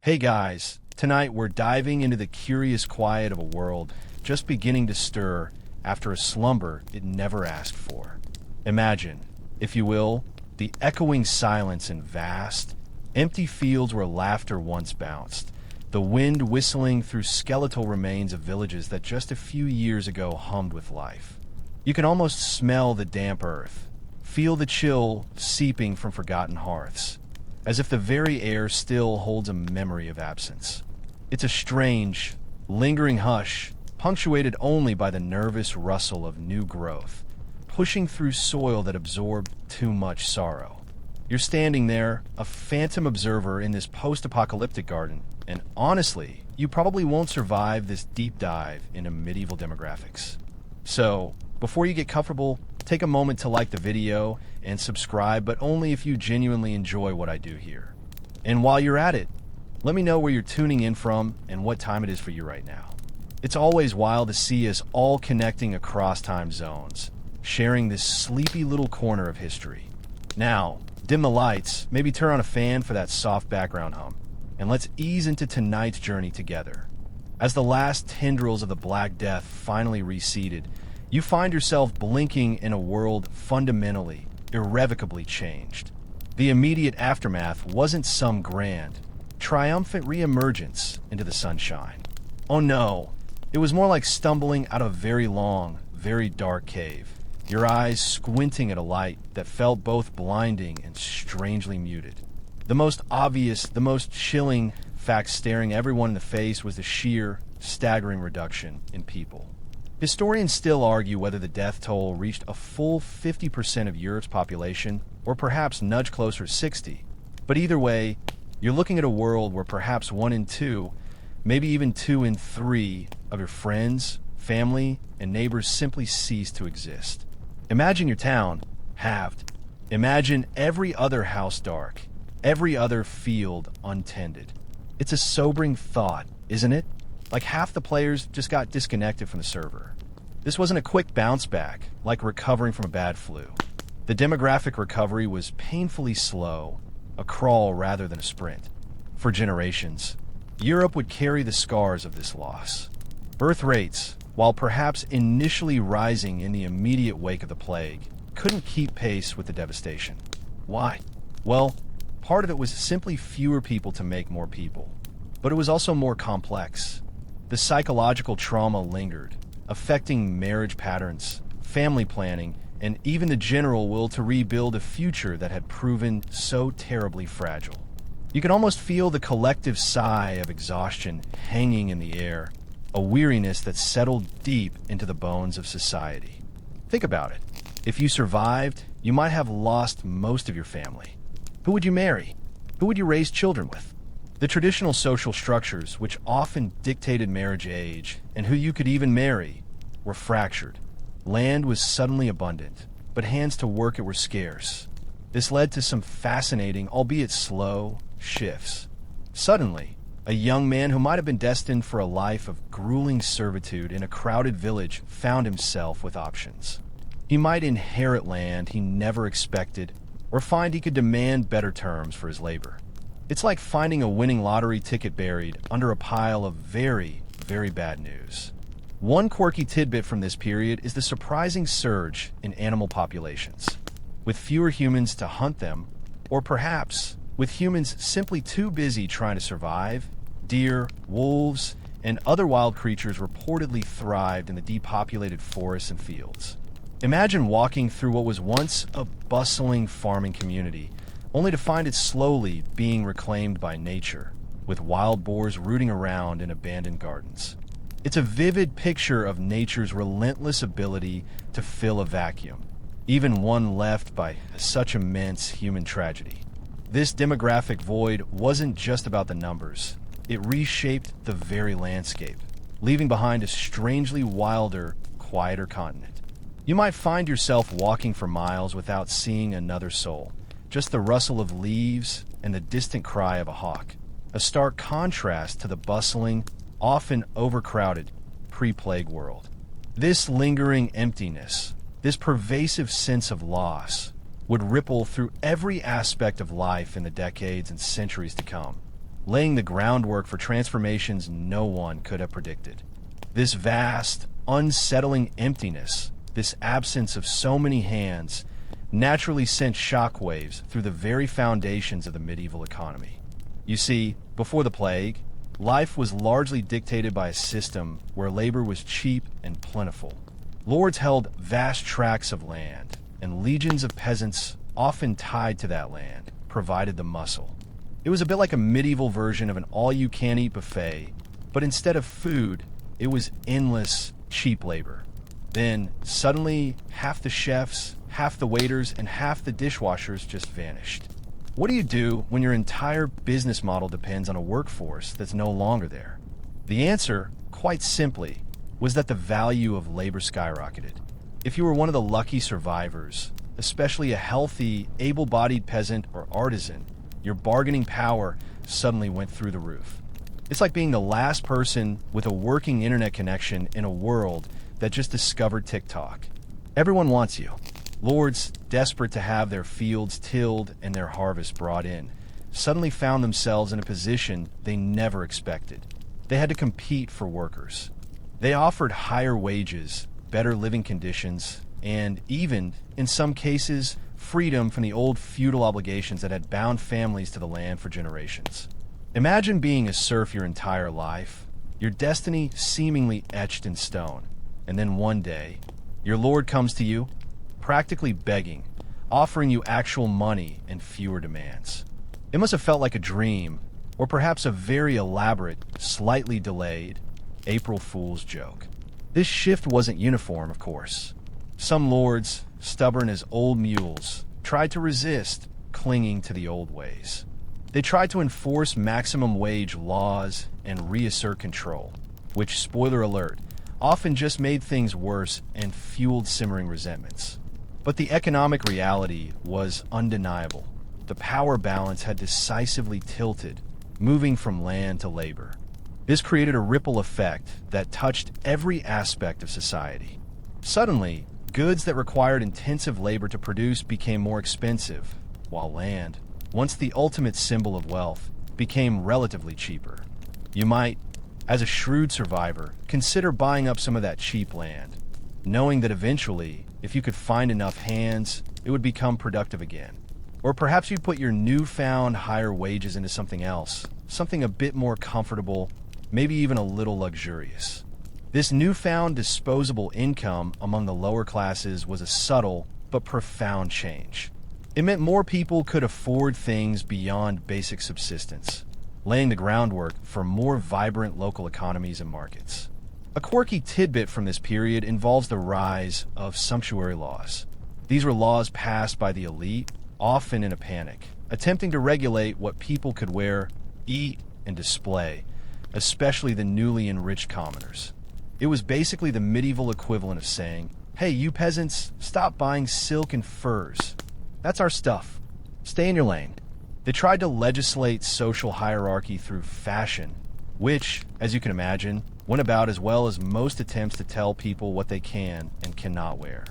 Hey guys, tonight we're diving into the curious quiet of a world just beginning to stir after a slumber it never asked for. Imagine, if you will, the echoing silence in vast, empty fields where laughter once bounced, the wind whistling through skeletal remains of villages that just a few years ago hummed with life. You can almost smell the damp earth, feel the chill seeping from forgotten hearths, as if the very air still holds a memory of absence. It's a strange, lingering hush, punctuated only by the nervous rustle of new growth, pushing through soil that absorbed too much sorrow. You're standing there, a phantom observer in this post-apocalyptic garden, and honestly, you probably won't survive this deep dive into medieval demographics. So, before you get comfortable, take a moment to like the video and subscribe, but only if you genuinely enjoy what I do here. And while you're at it, let me know where you're tuning in from and what time it is for you right now. It's always wild to see us all connecting across time zones, sharing this sleepy little corner of history. Now, dim the lights, maybe turn on a fan for that soft background hum, and let's ease into tonight's journey together. As the last tendrils of the Black Death finally receded, you find yourself blinking in a world fundamentally, irrevocably changed. The immediate aftermath wasn't some grand, triumphant reemergence into the sunshine. Oh no, it was more like stumbling out of a very long, very dark cave, your eyes squinting at a light that felt both blinding and strangely muted. The most obvious, the most chilling fact staring everyone in the face was the sheer, staggering reduction in people. Historians still argue whether the death toll reached a full 50% of Europe's population, or perhaps nudged closer to 60. But either way, you're looking at a world where perhaps 1 in 2, maybe even 2 in 3 of your friends, family, and neighbors simply cease to exist. Imagine your town halved. Imagine every other house dark, every other field untended. It's a sobering thought, isn't it? Like half the players just got disconnected from the server. This wasn't a quick bounce back, like recovering from a bad flu. The demographic recovery was painfully slow, a crawl rather than a sprint. For generations, Europe would carry the scars of this loss. Birth rates, while perhaps initially rising in the immediate wake of the plague, couldn't keep pace with the devastation. Why? Well, part of it was simply fewer people to make more people. But it was also more complex. The psychological trauma lingered, affecting marriage patterns, family planning, and even the general will to rebuild a future that had proven so terribly fragile. You could almost feel the collective sigh of exhaustion hanging in the air, a weariness that settled deep into the bones of society. Think about it. If you survived, you might have lost most of your family. Who would you marry? Who would you raise children with? The traditional social structures, which often dictated marriage age and who you could even marry, were fractured. Land was suddenly abundant, but hands to work it were scarce. This led to some fascinating, albeit slow, shifts. Suddenly, a young man who might have been destined for a life of grueling servitude in a crowded village found himself with options. He might inherit land he never expected, or find he could demand better terms for his labor. It's like finding a winning lottery ticket buried under a pile of very, very bad news. One quirky tidbit from this period is the surprising surge in animal populations. With fewer humans to hunt them, or perhaps with humans simply too busy trying to survive, deer, wolves, and other wild creatures reportedly thrived in the depopulated forests and fields. Imagine walking through what was once a bustling farming community, only to find it slowly being reclaimed by nature, with wild boars rooting around in abandoned gardens. It's a vivid picture of nature's relentless ability to fill a vacuum, even one left by such immense human tragedy. This demographic void wasn't just about the numbers. It reshaped the very landscape, leaving behind a strangely wilder, quieter continent. You might find yourself walking for miles without seeing another soul, just the rustle of leaves and the distant cry of a hawk, a stark contrast to the bustling, often overcrowded, pre-plague world. This lingering emptiness, this pervasive sense of loss, would ripple through every aspect of life in the decades and centuries to come, laying the groundwork for transformations no one could have predicted. This vast, unsettling emptiness, this absence of so many hands, naturally sent shockwaves through the very foundations of the medieval economy. You see, before the plague, life was largely dictated by a system where labor was cheap and plentiful. Lords held vast tracts of land, and legions of peasants, often tied to that land, provided the muscle. It was a bit like a medieval version of an all-you-can-eat buffet, but instead of food, it was endless, cheap labor. Then, suddenly, half the chefs, half the waiters, and half the dishwashers just vanished. What do you do when your entire business model depends on a workforce that's no longer there? The answer, quite simply, was that the value of labor skyrocketed. If you were one of the lucky survivors, especially a healthy, able-bodied peasant or artisan, your bargaining power suddenly went through the roof. It's like being the last person with a working internet connection in a world that just discovered TikTok. Everyone wants you. Lords, desperate to have their fields tilled and their harvest brought in, suddenly found themselves in a position they never expected. They had to compete for workers. They offered higher wages, better living conditions, and even, in some cases, freedom from the old feudal obligations that had bound families to the land for generations. Imagine being a serf your entire life, your destiny seemingly etched in stone, and then one day, your lord comes to you, practically begging, offering you actual money and fewer demands. It must have felt like a dream, or perhaps a very elaborate, slightly delayed April Fool's joke. This shift wasn't uniform, of course. Some lords, stubborn as old mules, tried to resist, clinging to the old ways. They tried to enforce maximum wage laws and reassert control, which, spoiler alert, often just made things worse and fueled simmering resentments. But the economic reality was undeniable. The power balance had decisively tilted, moving from land to labor. This created a ripple effect that touched every aspect of society. Suddenly, goods that required intensive labor to produce became more expensive, while land, once the ultimate symbol of wealth, became relatively cheaper. You might, as a shrewd survivor, consider buying up some of that cheap land, knowing that eventually, if you could find enough hands, it would become productive again. Or perhaps you'd put your newfound higher wages into something else, something a bit more comfortable, maybe even a little luxurious. This newfound disposable income among the lower classes was a subtle but profound change. It meant more people could afford things beyond basic subsistence, laying the groundwork for more vibrant local economies and markets. A quirky tidbit from this period involves the rise of sumptuary laws. These were laws passed by the elite, often in a panic, attempting to regulate what people could wear, eat, and display, especially the newly enriched commoners. It was basically the medieval equivalent of saying, "Hey, you peasants, stop buying silk and furs. That's our stuff. Stay in your lane." They tried to legislate social hierarchy through fashion, which, as you can imagine, went about as well as most attempts to tell people what they can and cannot wear.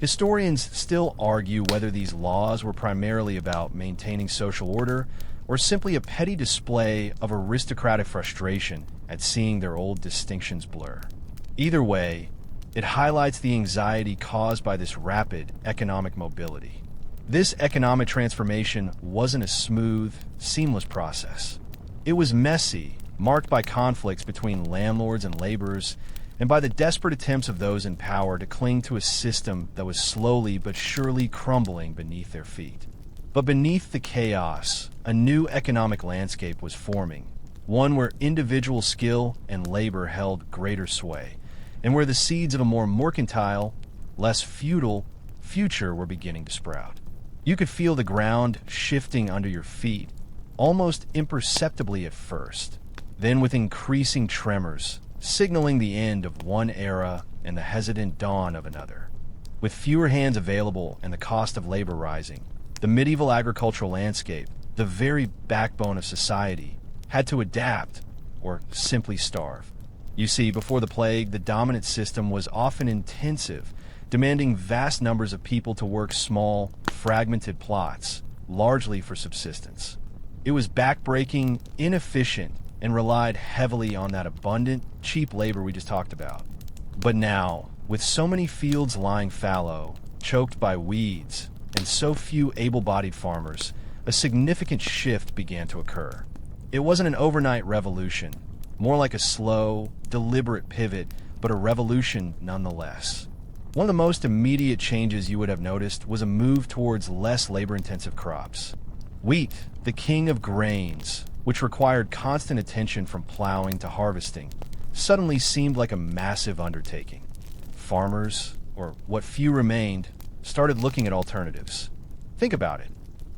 Historians still argue whether these laws were primarily about maintaining social order or simply a petty display of aristocratic frustration at seeing their old distinctions blur. Either way, it highlights the anxiety caused by this rapid economic mobility. This economic transformation wasn't a smooth, seamless process. It was messy, marked by conflicts between landlords and laborers, and by the desperate attempts of those in power to cling to a system that was slowly but surely crumbling beneath their feet. But beneath the chaos, a new economic landscape was forming, one where individual skill and labor held greater sway, and where the seeds of a more mercantile, less feudal future were beginning to sprout. You could feel the ground shifting under your feet, almost imperceptibly at first, then with increasing tremors, signaling the end of one era and the hesitant dawn of another. With fewer hands available and the cost of labor rising, the medieval agricultural landscape, the very backbone of society, had to adapt or simply starve. You see, before the plague, the dominant system was often intensive, demanding vast numbers of people to work small, fragmented plots, largely for subsistence. It was backbreaking, inefficient, and relied heavily on that abundant, cheap labor we just talked about. But now, with so many fields lying fallow, choked by weeds, and so few able-bodied farmers, a significant shift began to occur. It wasn't an overnight revolution, more like a slow, deliberate pivot, but a revolution nonetheless. One of the most immediate changes you would have noticed was a move towards less labor-intensive crops. Wheat, the king of grains, which required constant attention from plowing to harvesting, suddenly seemed like a massive undertaking. Farmers, or what few remained, started looking at alternatives. Think about it.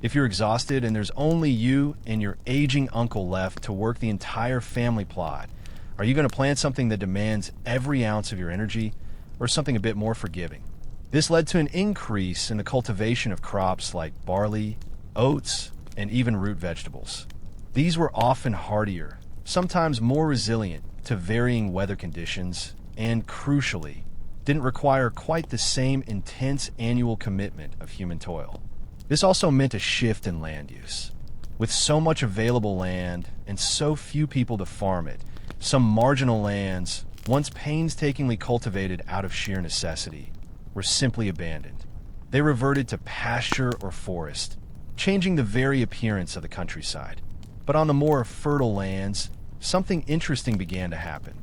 If you're exhausted and there's only you and your aging uncle left to work the entire family plot, are you going to plant something that demands every ounce of your energy, or something a bit more forgiving? This led to an increase in the cultivation of crops like barley, oats, and even root vegetables. These were often hardier, sometimes more resilient to varying weather conditions, and crucially, didn't require quite the same intense annual commitment of human toil. This also meant a shift in land use. With so much available land and so few people to farm it, some marginal lands, once painstakingly cultivated out of sheer necessity, were simply abandoned. They reverted to pasture or forest, changing the very appearance of the countryside. But on the more fertile lands, something interesting began to happen.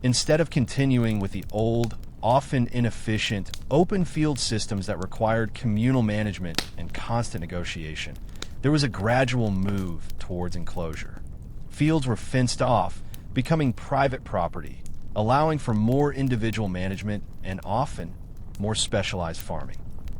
Instead of continuing with the old, often inefficient, open field systems that required communal management and constant negotiation, there was a gradual move towards enclosure. Fields were fenced off, becoming private property, allowing for more individual management and often more specialized farming.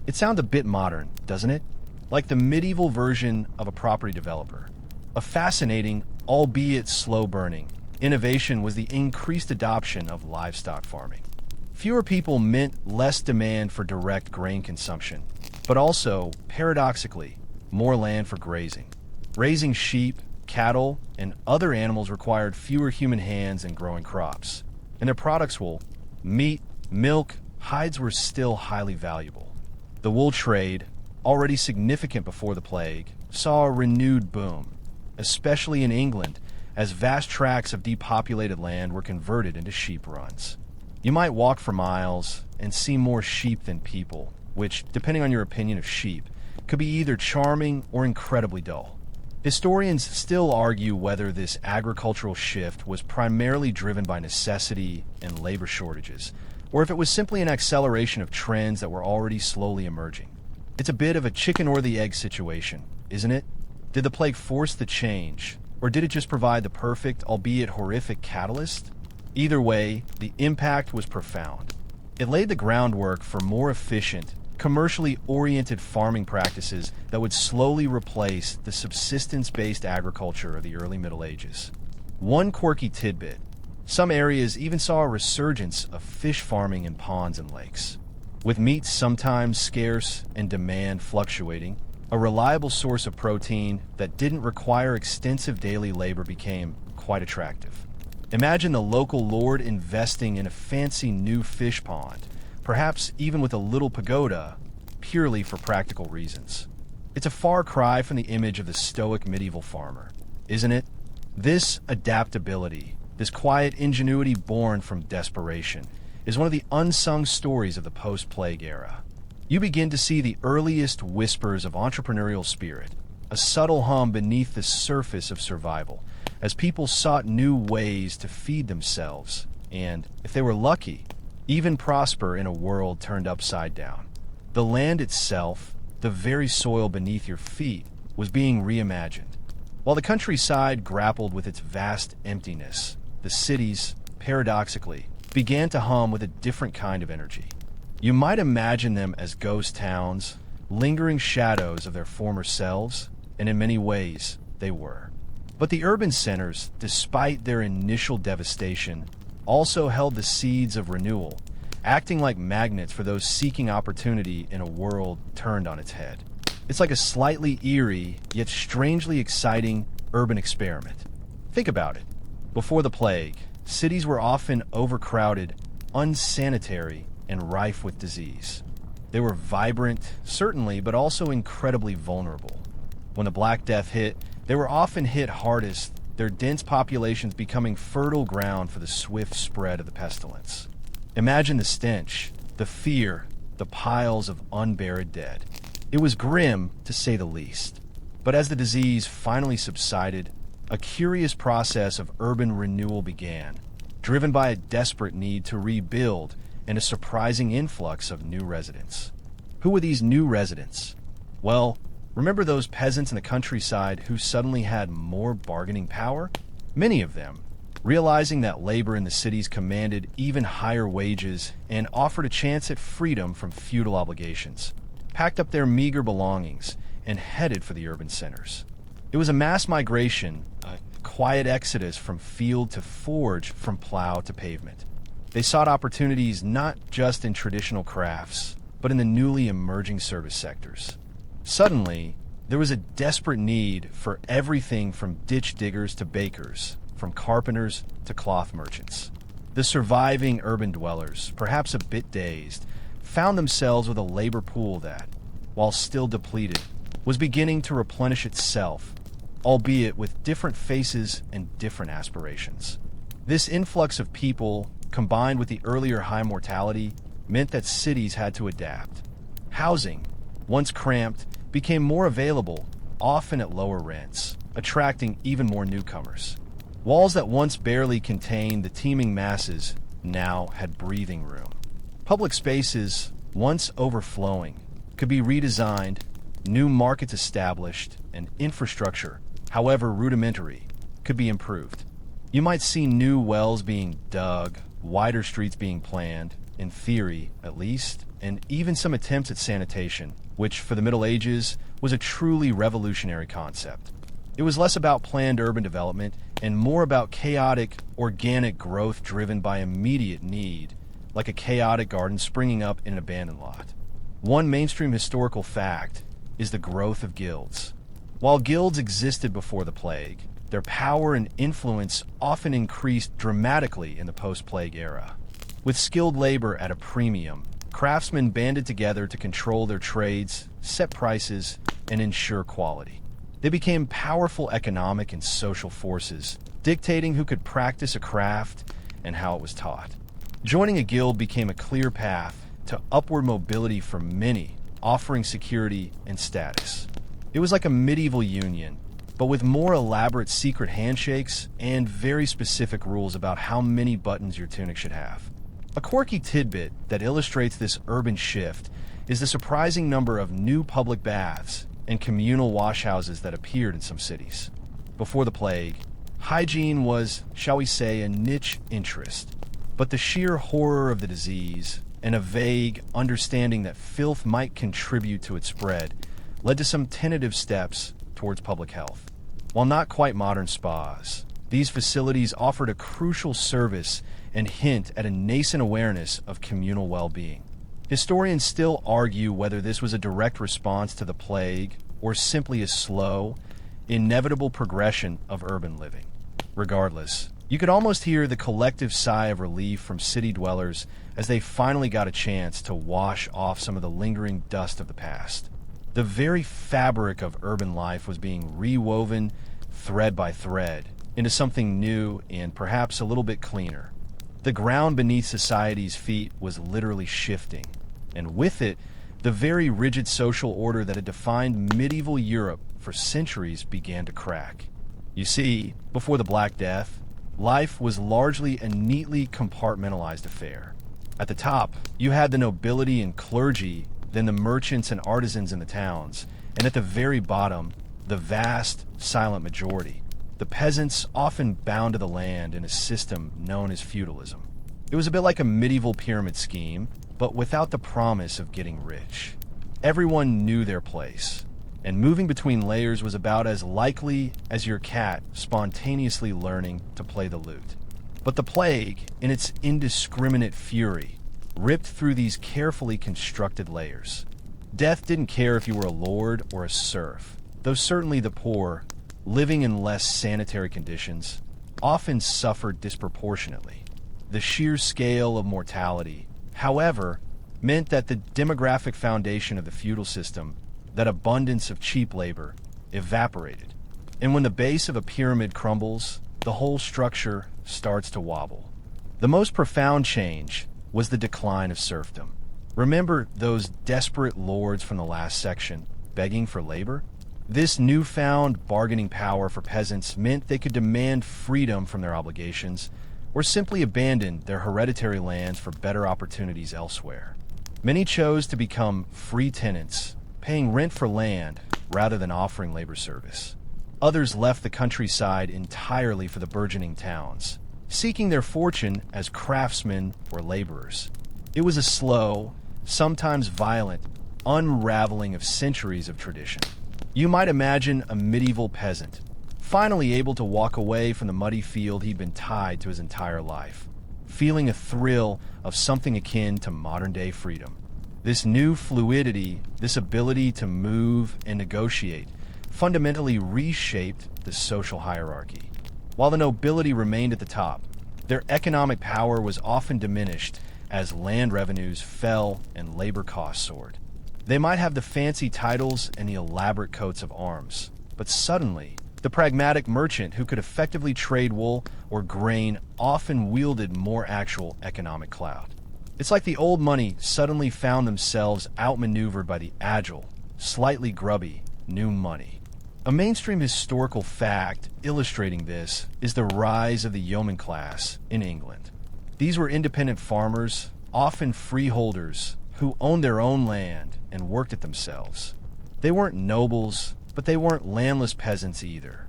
It sounds a bit modern, doesn't it? Like the medieval version of a property developer. A fascinating, albeit slow-burning, innovation was the increased adoption of livestock farming. Fewer people meant less demand for direct grain consumption, but also, paradoxically, more land for grazing. Raising sheep, cattle, and other animals required fewer human hands in growing crops. And their products, meat, milk, hides were still highly valuable. The wool trade, already significant before the plague, saw a renewed boom, especially in England, as vast tracts of depopulated land were converted into sheep runs. You might walk for miles and see more sheep than people, which, depending on your opinion of sheep, could be either charming or incredibly dull. Historians still argue whether this agricultural shift was primarily driven by necessity and labor shortages, or if it was simply an acceleration of trends that were already slowly emerging. It's a bit of a chicken or the egg situation, isn't it? Did the plague force the change, or did it just provide the perfect, albeit horrific, catalyst? Either way, the impact was profound. It laid the groundwork for more efficient, commercially oriented farming practices that would slowly replace the subsistence-based agriculture of the early Middle Ages. One quirky tidbit: some areas even saw a resurgence of fish farming in ponds and lakes. With meat sometimes scarce and demand fluctuating, a reliable source of protein that didn't require extensive daily labor became quite attractive. Imagine the local lord investing in a fancy new fish pond, perhaps even with a little pagoda, purely for practical reasons. It's a far cry from the image of the stoic medieval farmer, isn't it? This adaptability, this quiet ingenuity born from desperation, is one of the unsung stories of the post-plague era. You begin to see the earliest whispers of entrepreneurial spirit, a subtle hum beneath the surface of survival, as people sought new ways to feed themselves and, if they were lucky, even prosper in a world turned upside down. The land itself, the very soil beneath your feet, was being reimagined. While the countryside grappled with its vast emptiness, the cities, paradoxically, began to hum with a different kind of energy. You might imagine them as ghost towns, lingering shadows of their former selves, and in many ways, they were. But the urban centers, despite their initial devastation, also held the seeds of renewal, acting like magnets for those seeking opportunity in a world turned on its head. It's like a slightly eerie, yet strangely exciting urban experiment. Think about it. Before the plague, cities were often overcrowded, unsanitary, and rife with disease. They were vibrant, certainly, but also incredibly vulnerable. When the Black Death hit, They were often hit hardest, their dense populations becoming fertile ground for the swift spread of the pestilence. Imagine the stench, the fear, the piles of unburied dead. It was grim, to say the least. But as the disease finally subsided, a curious process of urban renewal began, driven by a desperate need to rebuild and a surprising influx of new residents. Who were these new residents? Well, remember those peasants in the countryside who suddenly had more bargaining power? Many of them, realizing that labor in the cities commanded even higher wages and offered a chance at freedom from feudal obligations, packed up their meager belongings and headed for the urban centers. It was a mass migration, a quiet exodus from field to forge, from plow to pavement. They sought opportunities not just in traditional crafts, but in the newly emerging service sectors. Suddenly, there was a desperate need for everything from ditch diggers to bakers, from carpenters to cloth merchants. The surviving urban dwellers, perhaps a bit dazed, found themselves with a labor pool that, while still depleted, was beginning to replenish itself, albeit with different faces and different aspirations. This influx of people, combined with the earlier high mortality, meant that cities had to adapt. Housing, once cramped, became more available, often at lower rents, attracting even more newcomers. Walls that once barely contained the teeming masses now had breathing room. Public spaces, once overflowing, could be redesigned, new markets established, and infrastructure, however rudimentary, could be improved. You might see new wells being dug, wider streets being planned, in theory, at least, and even some attempts at sanitation, which, for the Middle Ages, was a truly revolutionary concept. It was less about planned urban development and more about chaotic, organic growth driven by immediate need, like a chaotic garden springing up in an abandoned lot. One mainstream historical fact is the growth of guilds. While guilds existed before the plague, their power and influence often increased dramatically in the post-plague era. With skilled labor at a premium, craftsmen banded together to control their trades, set prices, and ensure quality. They became powerful economic and social forces, dictating who could practice a craft and how it was taught. Joining a guild became a clear path to upward mobility for many, offering security and status. It was like a medieval union, but with more elaborate secret handshakes and very specific rules about how many buttons your tunic should have. A quirky tidbit that illustrates this urban shift is the surprising number of new public baths and communal washhouses that appeared in some cities. Before the plague, hygiene was, shall we say, a niche interest, but the sheer horror of the disease and a vague understanding that filth might contribute to its spread led to some tentative steps towards public health. While not quite modern spas, these facilities offered a crucial service and hint at a nascent awareness of communal well-being. Historians still argue whether this was a direct response to the plague or simply a slow, inevitable progression of urban living. Regardless, you could almost hear the collective sigh of relief from city dwellers as they finally got a chance to wash off some of the lingering dust of the past. The very fabric of urban life was being rewoven, thread by thread, into something new and perhaps a little bit cleaner. The ground beneath society's feet was literally shifting, and with it, the very rigid social order that had defined medieval Europe for centuries began to crack. You see, before the Black Death, life was largely a neatly compartmentalized affair. At the top, you had the nobility and clergy, then the merchants and artisans in the towns, and at the very bottom, the vast, silent majority, the peasants often bound to the land in a system known as feudalism. It was a bit like a medieval pyramid scheme, but without the promise of getting rich. Everyone knew their place, and moving between layers was about as likely as your cat spontaneously learning to play the lute. But the plague, in its indiscriminate fury, ripped through these carefully constructed layers. Death didn't care if you were a lord or a serf, though certainly the poor, living in less sanitary conditions, often suffered disproportionately. The sheer scale of mortality, however, meant that the demographic foundation of the feudal system, that abundance of cheap labor, evaporated. And when the base of a pyramid crumbles, the whole structure starts to wobble. The most profound change was the decline of serfdom. Remember those desperate lords from the last section begging for labor? This newfound bargaining power for peasants meant they could demand freedom from their obligations or simply abandon their hereditary lands for better opportunities elsewhere. Many chose to become free tenants, paying rent for land rather than offering labor service. Others left the countryside entirely for the burgeoning towns, seeking their fortune as craftsmen or laborers. It was a slow, sometimes violent, unraveling of centuries of tradition. You might imagine a medieval peasant, finally able to walk away from the muddy field he'd been tied to his entire life, feeling a thrill of something akin to modern-day freedom. This new fluidity, this ability to move and negotiate, fundamentally reshaped the social hierarchy. While the nobility remained at the top, their economic power was often diminished as land revenues fell and labor costs soared. They might have the fancy titles and the elaborate coats of arms, but suddenly, the pragmatic merchant who could effectively trade wool or grain often wielded more actual economic clout. It's like the old money suddenly found themselves outmaneuvered by the agile, slightly grubby, new money. A mainstream historical fact illustrating this is the rise of the yeoman class in England. These were independent farmers, often freeholders, who owned their own land and worked it themselves. They weren't nobles, but they weren't landless peasants either.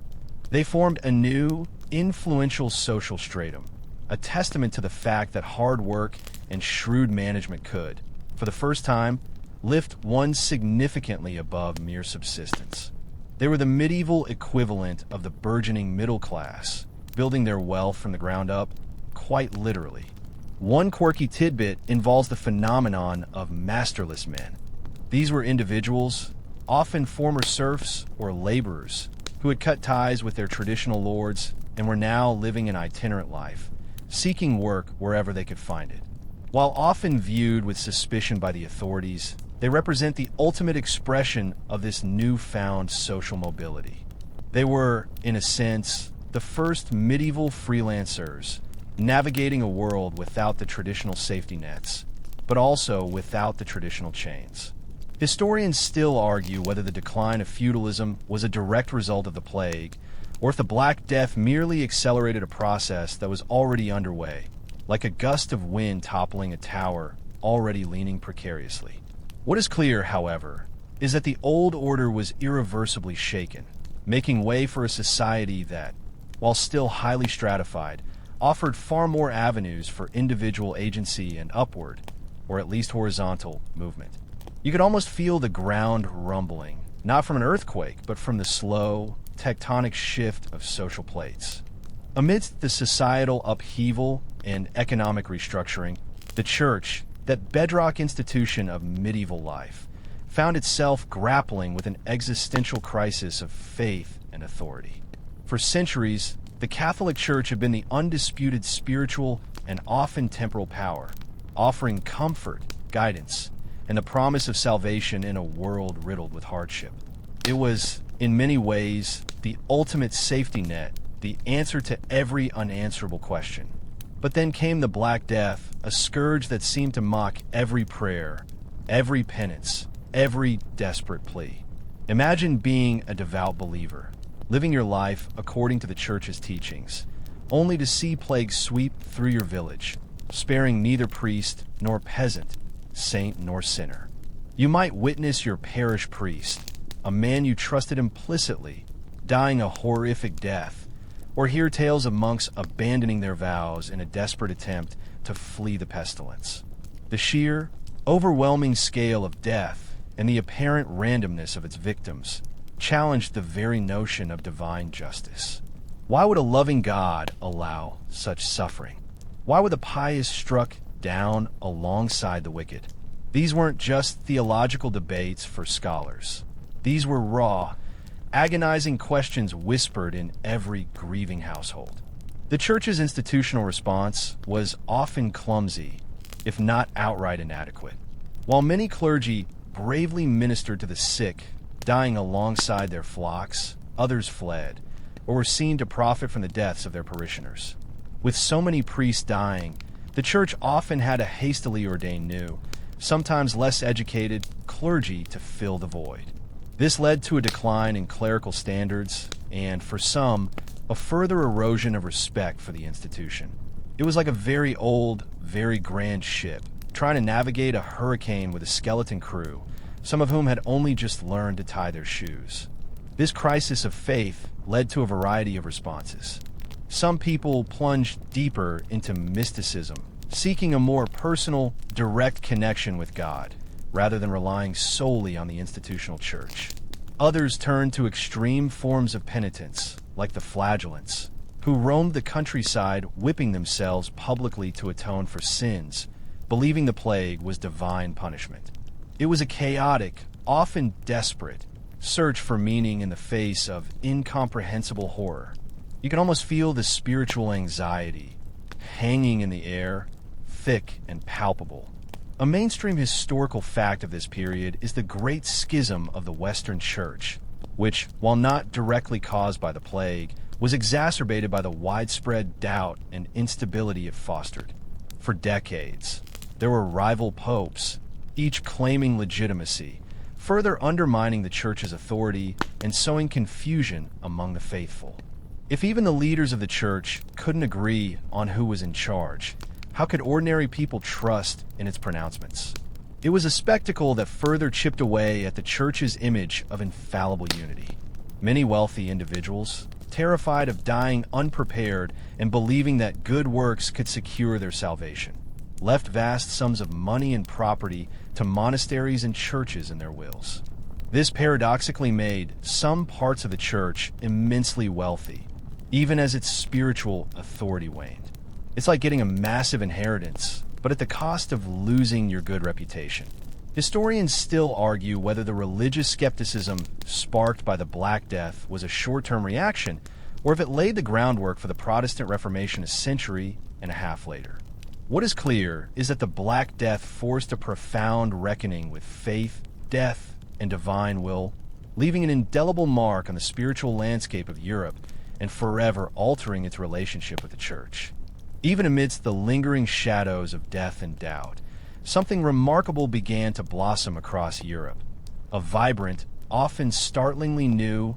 They formed a new, influential social stratum, a testament to the fact that hard work and shrewd management could, for the first time, lift one significantly above mere subsistence. They were the medieval equivalent of the burgeoning middle class, building their wealth from the ground up, quite literally. One quirky tidbit involves the phenomenon of masterless men. These were individuals, often former serfs or laborers, who had cut ties with their traditional lords and were now living an itinerant life, seeking work wherever they could find it. While often viewed with suspicion by the authorities, they represent the ultimate expression of this newfound social mobility. They were, in a sense, the first medieval freelancers, navigating a world without the traditional safety nets, but also without the traditional chains. Historians still argue whether the decline of feudalism was a direct result of the plague, or if the Black Death merely accelerated a process that was already underway, like a gust of wind toppling a tower already leaning precariously. What is clear, however, is that the old order was irreversibly shaken, making way for a society that, while still highly stratified, offered far more avenues for individual agency and upward, or at least horizontal, movement. You could almost feel the ground rumbling, not from an earthquake, but from the slow, tectonic shift of social plates. Amidst the societal upheaval and economic restructuring, the church, that bedrock institution of medieval life, found itself grappling with an existential crisis of faith and authority. For centuries, the Catholic Church had been the undisputed spiritual and often temporal power, offering comfort, guidance, and the promise of salvation in a world riddled with hardship. It was, in many ways, the ultimate safety net, the answer to every unanswerable question. But then came the Black Death, a scourge that seemed to mock every prayer, every penance, every desperate plea. Imagine being a devout believer, living your life according to the church's teachings, only to see plague sweep through your village, sparing neither priest nor peasant, saint nor sinner. You might witness your parish priest, a man you trusted implicitly, dying a horrific death, or hear tales of monks abandoning their vows in a desperate attempt to flee the pestilence. The sheer, overwhelming scale of death and the apparent randomness of its victims challenged the very notion of divine justice. Why would a loving God allow such suffering? Why would the pious struck down alongside the wicked? These weren't just theological debates for scholars. These were raw, agonizing questions whispered in every grieving household. The church's institutional response was often clumsy, if not outright inadequate. While many clergy bravely ministered to the sick, dying alongside their flocks, others fled, or were seen to profit from the deaths of their parishioners. With so many priests dying, the church often had a hastily ordained new, sometimes less educated, clergy to fill the void. This led to a decline in clerical standards and, for some, a further erosion of respect for the institution. It was like a very old, very grand ship trying to navigate a hurricane with a skeleton crew, some of whom had only just learned to tie their shoes. This crisis of faith led to a variety of responses. Some people plunged deeper into mysticism, seeking a more personal, direct connection with God, rather than relying solely on the institutional church. Others turned to extreme forms of penitence, like the flagellants, who roamed the countryside whipping themselves publicly to atone for sins, believing the plague was divine punishment. It was a chaotic, often desperate, search for meaning in the face of incomprehensible horror. You can almost feel the spiritual anxiety hanging in the air, thick and palpable. A mainstream historical fact of this period is the Great Schism of the Western Church, which, while not directly caused by the plague, was exacerbated by the widespread doubt and instability it fostered. For decades, there were rival popes, each claiming legitimacy, further undermining the church's authority and sowing confusion among the faithful. If even the leaders of the church couldn't agree on who was in charge, how could ordinary people trust in its pronouncements? It was a spectacle that further chipped away at the church's image of infallible unity. Many wealthy individuals, terrified of dying unprepared and believing that good works could secure their salvation, left vast sums of money and property to monasteries and churches in their wills. This paradoxically made some parts of the church immensely wealthy, even as its spiritual authority waned. It's like getting a massive inheritance, but at the cost of losing your good reputation. Historians still argue whether the religious skepticism sparked by the Black Death was a short-term reaction, or if it laid the groundwork for the Protestant Reformation a century and a half later. What is clear is that the Black Death forced a profound reckoning with faith, death, and divine will, leaving an indelible mark on the spiritual landscape of Europe and forever altering its relationship with the Church. Even amidst the lingering shadows of death and doubt, something remarkable began to blossom across Europe. A vibrant, often startlingly new,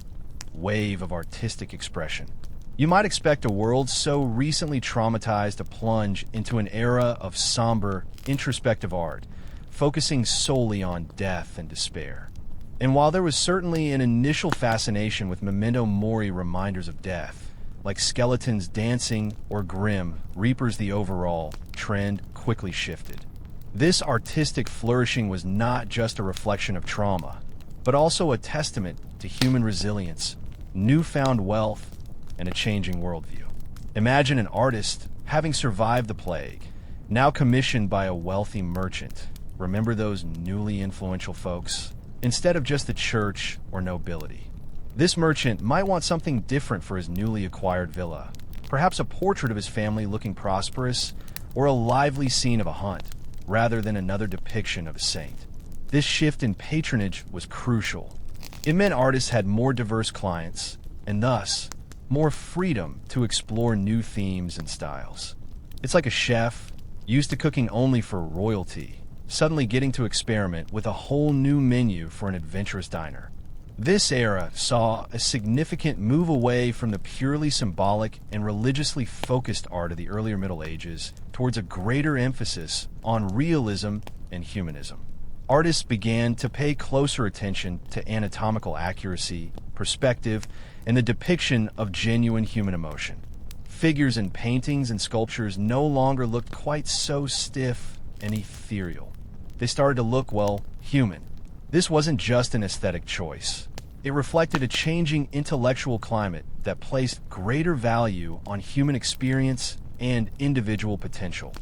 wave of artistic expression. You might expect a world so recently traumatized to plunge into an era of somber, introspective art, focusing solely on death and despair. And while there was certainly an initial fascination with memento mori reminders of death, like skeletons dancing or grim, reapers the overall, trend quickly shifted. This artistic flourishing was not just a reflection of trauma, but also a testament to human resilience, newfound wealth, and a changing worldview. Imagine an artist having survived the plague, now commissioned by a wealthy merchant. Remember those newly influential folks? Instead of just the church or nobility. This merchant might want something different for his newly acquired villa, perhaps a portrait of his family looking prosperous, or a lively scene of a hunt, rather than another depiction of a saint. This shift in patronage was crucial. It meant artists had more diverse clients, and thus, more freedom to explore new themes and styles. It's like a chef, used to cooking only for royalty, suddenly getting to experiment with a whole new menu for an adventurous diner. This era saw a significant move away from the purely symbolic and religiously focused art of the earlier Middle Ages towards a greater emphasis on realism and humanism. Artists began to pay closer attention to anatomical accuracy, perspective, and the depiction of genuine human emotion. Figures in paintings and sculptures no longer looked quite so stiff and ethereal. They started to look, well, human. This wasn't just an aesthetic choice. It reflected a changing intellectual climate that placed greater value on human experience and individual potential,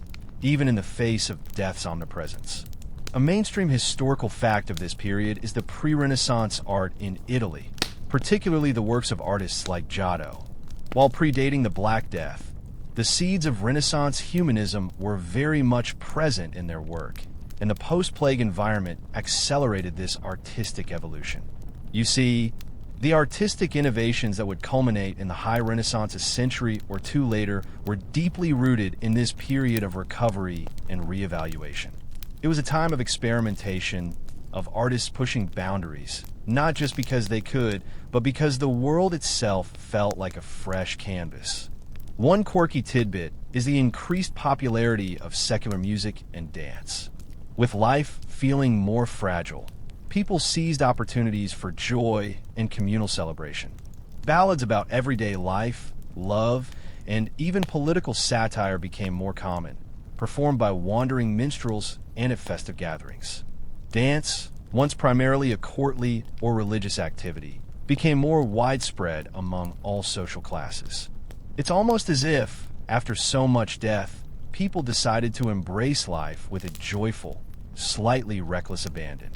even in the face of death's omnipresence. A mainstream historical fact of this period is the pre-Renaissance art in Italy, particularly the works of artists like Giotto. While predating the Black Death, the seeds of Renaissance humanism were very much present in their work, and the post-plague environment accelerated this artistic evolution. You see, The artistic innovations that would culminate in the High Renaissance a century or two later were deeply rooted in this period of recovery and reevaluation. It was a time of experimentation, of artists pushing boundaries, not just because they could, but because the world itself felt like a fresh canvas. One quirky tidbit is the increased popularity of secular music and dance. With life feeling more fragile, people seized opportunities for joy and communal celebration. Ballads about everyday life, love, and even political satire became more common, performed by wandering minstrels and at festive gatherings. Dance, once primarily a courtly or religious activity, became more widespread among all social classes. It's almost as if, after so much death, people decided to embrace life with a joyful, slightly reckless abandon.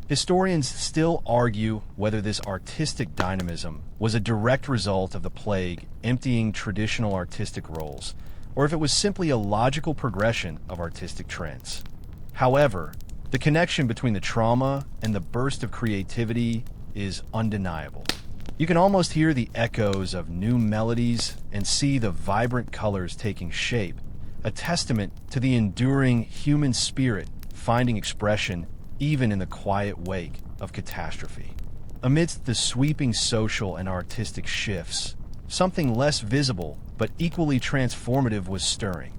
Historians still argue whether this artistic dynamism was a direct result of the plague emptying traditional artistic roles, or if it was simply a logical progression of artistic trends. However, the connection between the trauma and the burst of creativity is undeniable. You can almost hear the echoes of new melodies and see the vibrant colors taking shape, a testament to the enduring human spirit finding expression even in the quiet wake of catastrophe. Amidst the sweeping social and artistic shifts, something less visible but equally transformative was stirring,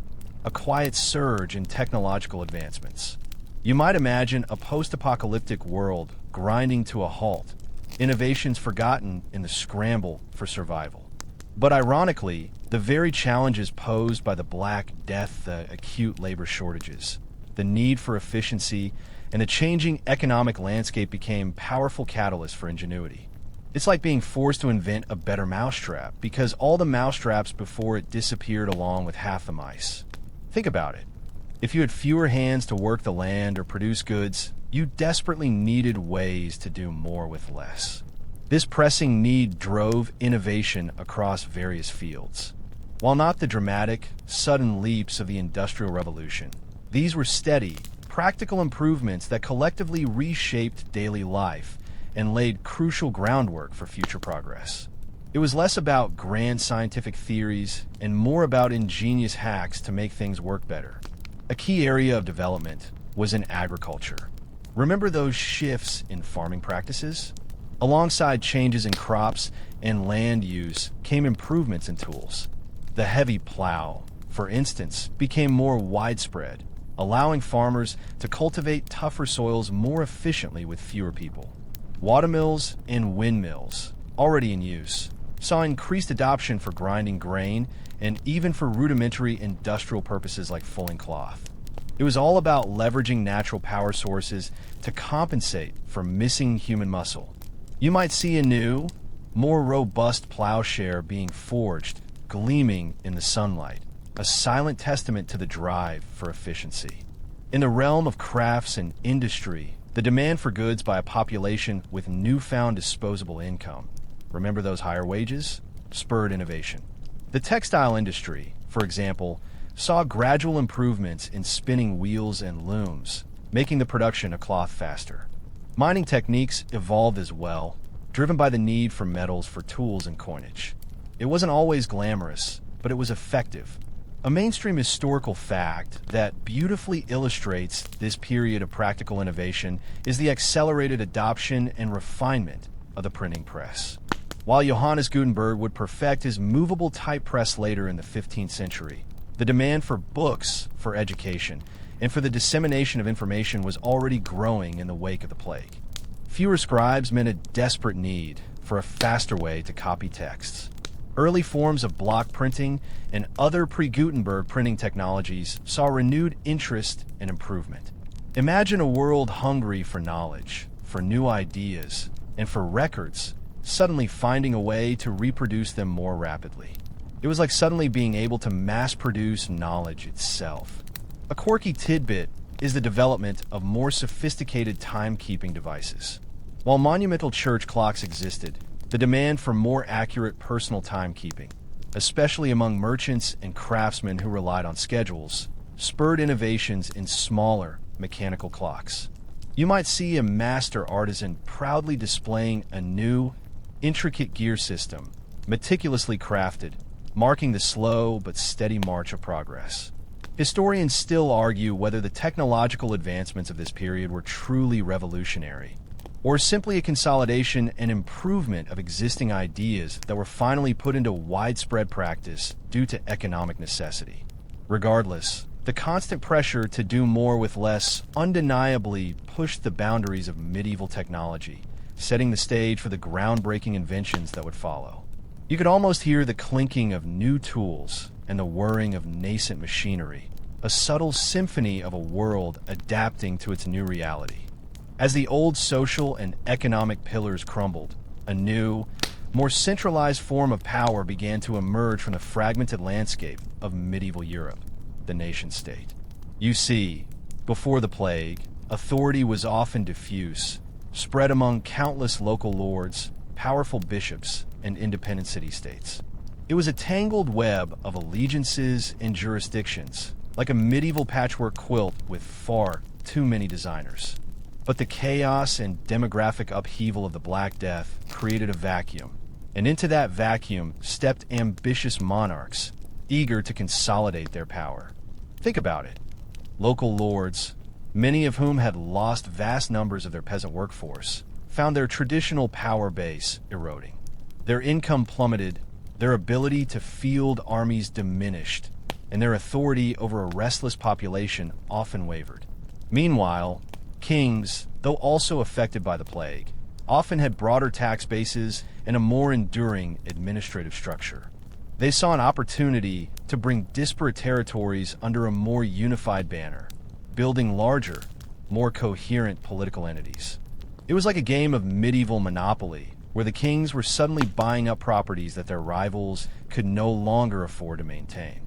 a quiet surge in technological advancements. You might imagine a post-apocalyptic world grinding to a halt, innovations forgotten in the scramble for survival. But ironically, the very challenges posed by the Black Death, the acute labor shortages, the need for efficiency, and the changing economic landscape became powerful catalysts for ingenuity. It's like being forced to invent a better mousetrap because all the mousetraps before it disappeared along with half the mice. Think about it. If you had fewer hands to work the land or produce goods, you desperately needed ways to do more with less. This pressing need drove innovation across various fields. While not the dramatic, sudden leaps of the Industrial Revolution, these were steady, practical improvements that collectively reshaped daily life and laid crucial groundwork for future progress. It was less about grand scientific theories and more about ingenious hacks to make things work better. A key area of development was in agriculture. Remember those shifts in farming practices? Alongside changes in crops and land use came improvements in tools. The heavy plow, for instance, became more widespread, allowing farmers to cultivate tougher soils more efficiently with fewer people. Watermills and windmills, already in use, saw increased adoption for grinding grain and even for rudimentary industrial purposes like fulling cloth. It was all about leveraging natural power sources to compensate for missing human muscle. You might see a new, more robust plowshare being forged, gleaming in the sunlight, a silent testament to the drive for efficiency. In the realm of crafts and industry, the demand for goods by a population with newfound disposable income, remember those higher wages, spurred innovation. The textile industry, for example, saw gradual improvements in spinning wheels and looms, making the production of cloth faster. Mining techniques evolved as well, driven by the need for metals for tools and coinage. It wasn't always glamorous, but it was effective. A mainstream historical fact that beautifully illustrates this period of practical innovation is the accelerated adoption and refinement of the printing press. While Johannes Gutenberg would perfect his movable type press later in the 15th century, the demand for books for education and for the dissemination of information was already growing in the wake of the plague. Fewer scribes meant a desperate need for a faster way to copy texts. Early forms of block printing and other pre-Gutenberg printing technologies saw renewed interest and improvement. Imagine a world hungry for knowledge, for new ideas, and for records, suddenly finding a way to reproduce them more rapidly. It was like suddenly being able to mass-produce knowledge itself. A quirky tidbit is the development of more sophisticated timekeeping devices. While monumental church clocks existed, the demand for more accurate personal timekeeping, especially among merchants and craftsmen who relied on schedules, spurred innovations in smaller, mechanical clocks. You might see a master artisan proudly displaying a new, intricate gear system, meticulously crafted, marking the slow but steady march of progress. Historians still argue whether the technological advancements of this period were truly revolutionary, or simply a consolidation and improvement of existing ideas that were finally put into widespread practice due to economic necessity. Regardless, the constant pressure to do more with less undeniably pushed the boundaries of medieval technology, setting the stage for the groundbreaking inventions that would follow. You could almost hear the clinking of new tools and the whirring of nascent machinery, a subtle symphony of a world adapting to its new reality. As the old social and economic pillars crumbled, a new, more centralized form of power began to emerge from the fragmented landscape of medieval Europe, the nation-state. You see, before the plague, authority was often diffuse, spread among countless local lords, powerful bishops, and independent city-states. It was a tangled web of allegiances and jurisdictions, like a medieval patchwork quilt with far too many designers. But the chaos and demographic upheaval of the Black Death created a vacuum, and into that vacuum stepped ambitious monarchs, eager to consolidate their power. Think about it. Local lords, many of whom had lost vast numbers of their peasant workforce, found their traditional power base eroding. Their income plummeted, their ability to field armies diminished, and their authority over a restless population often wavered. Meanwhile, kings, though also affected by the plague, often had broader tax bases and a more enduring administrative structure. They saw an opportunity to bring disparate territories under a more unified banner, building larger, more coherent political entities. It was like a game of medieval Monopoly, where the kings were suddenly buying up properties that their rivals could no longer afford to maintain.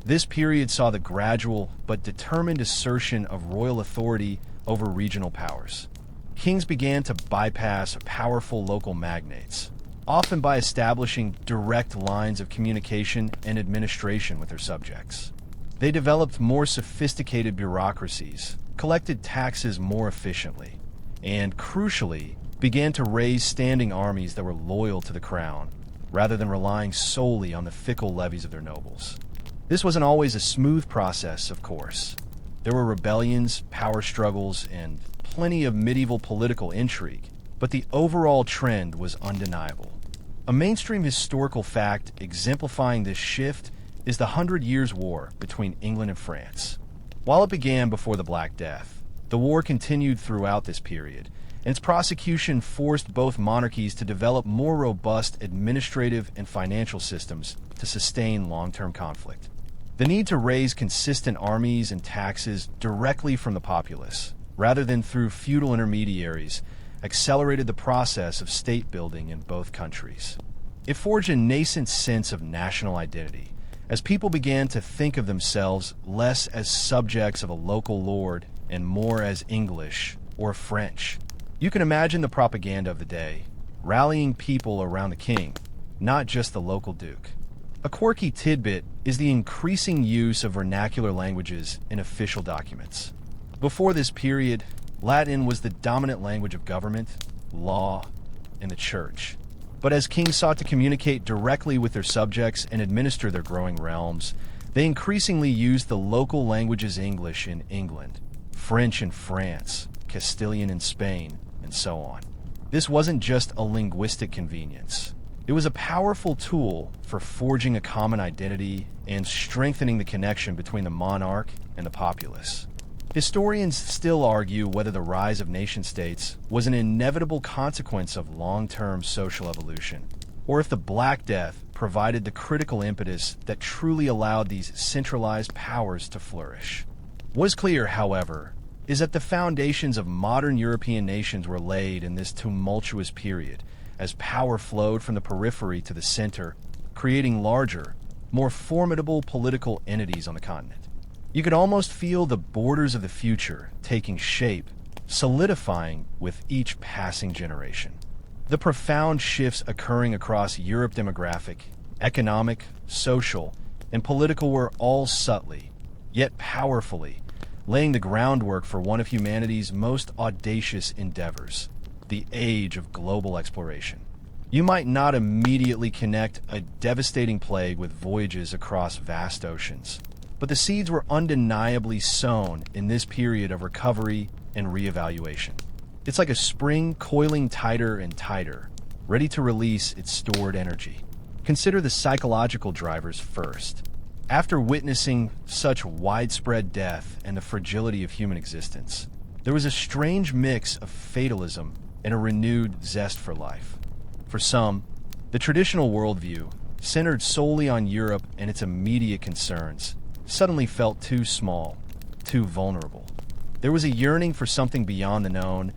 This period saw the gradual but determined assertion of royal authority over regional powers. Kings began to bypass powerful local magnates, often by establishing direct lines of communication and administration with their subjects. They developed more sophisticated bureaucracies, collected taxes more efficiently, and, crucially, began to raise standing armies that were loyal to the crown, rather than relying solely on the fickle levies of their nobles. This wasn't always a smooth process, of course. There were rebellions, power struggles, and plenty of medieval political intrigue, but the overall trend was undeniable. A mainstream historical fact exemplifying this shift is the 100 Years' War between England and France. While it began before the Black Death, the war continued throughout this period, and its prosecution forced both monarchies to develop more robust administrative and financial systems to sustain long-term conflict. The need to raise consistent armies and taxes directly from the populace, rather than through feudal intermediaries, accelerated the process of state building in both countries. It forged a nascent sense of national identity, as people began to think of themselves less as subjects of a local lord and more as English or French. You can imagine the propaganda of the day, rallying people around the king, not just the local duke. A quirky tidbit is the increasing use of vernacular languages in official documents. Before this period, Latin was the dominant language of government, law, and the church. But as kings sought to communicate directly with their subjects and administer their growing realms, they increasingly used the local languages English in England, French in France, Castilian in Spain, and so on. This wasn't just a linguistic convenience. It was a powerful tool for forging a common identity and strengthening the connection between the monarch and the populace. Historians still argue whether the rise of nation-states was an inevitable consequence of long-term social evolution, or if the Black Death provided the critical impetus that truly allowed these centralized powers to flourish. What is clear, however, is that the foundations of modern European nations were laid in this tumultuous period, as power flowed from the periphery to the center, creating larger, more formidable political entities on the continent. You could almost feel the borders of the future taking shape, solidifying with each passing generation. The profound shifts occurring across Europe demographic, economic, social, and political were all subtly, yet powerfully, laying the groundwork for one of humanity's most audacious endeavors, the age of global exploration. You might not immediately connect a devastating plague with voyages across vast oceans, but the seeds were undeniably sown in this period of recovery and reevaluation. It's like a spring coiling tighter and tighter, ready to release its stored energy. Consider the psychological drivers first. After witnessing such widespread death and the fragility of human existence, there was a strange mix of fatalism and a renewed zest for life. For some, the traditional worldview, centered solely on Europe and its immediate concerns, suddenly felt too small, too vulnerable. There was a yearning for something beyond the known,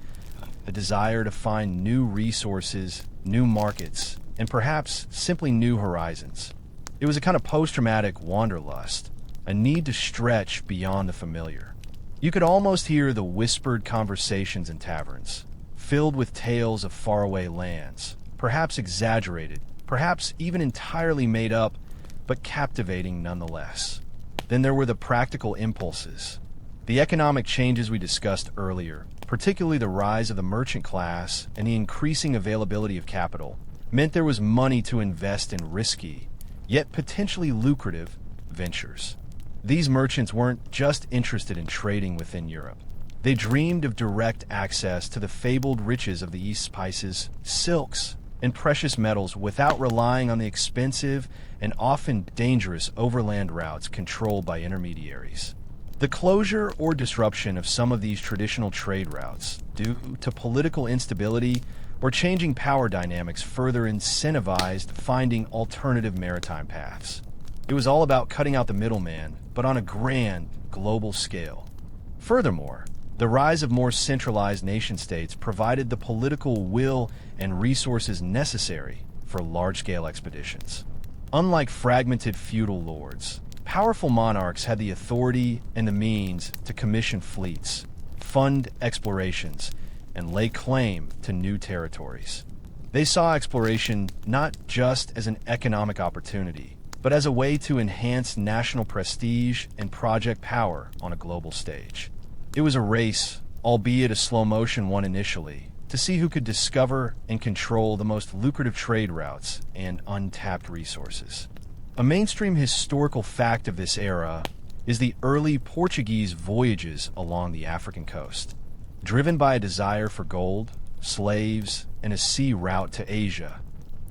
a desire to find new resources, new markets, and perhaps simply new horizons. It was a kind of post-traumatic wanderlust, a need to stretch beyond the familiar. You could almost hear the whispered conversations in taverns, filled with tales of faraway lands, perhaps exaggerated, perhaps even entirely made up, but captivating nonetheless. Then there were the practical impulses. The economic changes we discussed earlier, particularly the rise of the merchant class and the increasing availability of capital, meant there was money to invest in risky, yet potentially lucrative, ventures. These merchants weren't just interested in trading within Europe. They dreamed of direct access to the fabled riches of the East, spices, silks, and precious metals without relying on the expensive and often dangerous overland routes controlled by intermediaries. The closure or disruption of some of these traditional trade routes, due to political instability or changing power dynamics, further incentivized finding alternative maritime paths. It was all about cutting out the middleman, but on a grand, global scale. Furthermore, the rise of more centralized nation-states provided the political will and resources necessary for large-scale expeditions. Unlike fragmented feudal lords, powerful monarchs had the authority and the means to commission fleets, fund explorations, and lay claim to new territories. They saw exploration not just as an economic opportunity, but as a way to enhance national prestige and project power on a global stage. It was a race, albeit a slow-motion one initially, to see who could discover and control the most lucrative trade routes and untapped resources. A mainstream historical fact of this era is the early Portuguese voyages along the African coast. Driven by a desire for gold, slaves, and a sea route to Asia,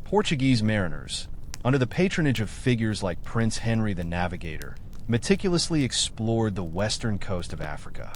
Portuguese mariners, under the patronage of figures like Prince Henry the Navigator, meticulously explored the western coast of Africa.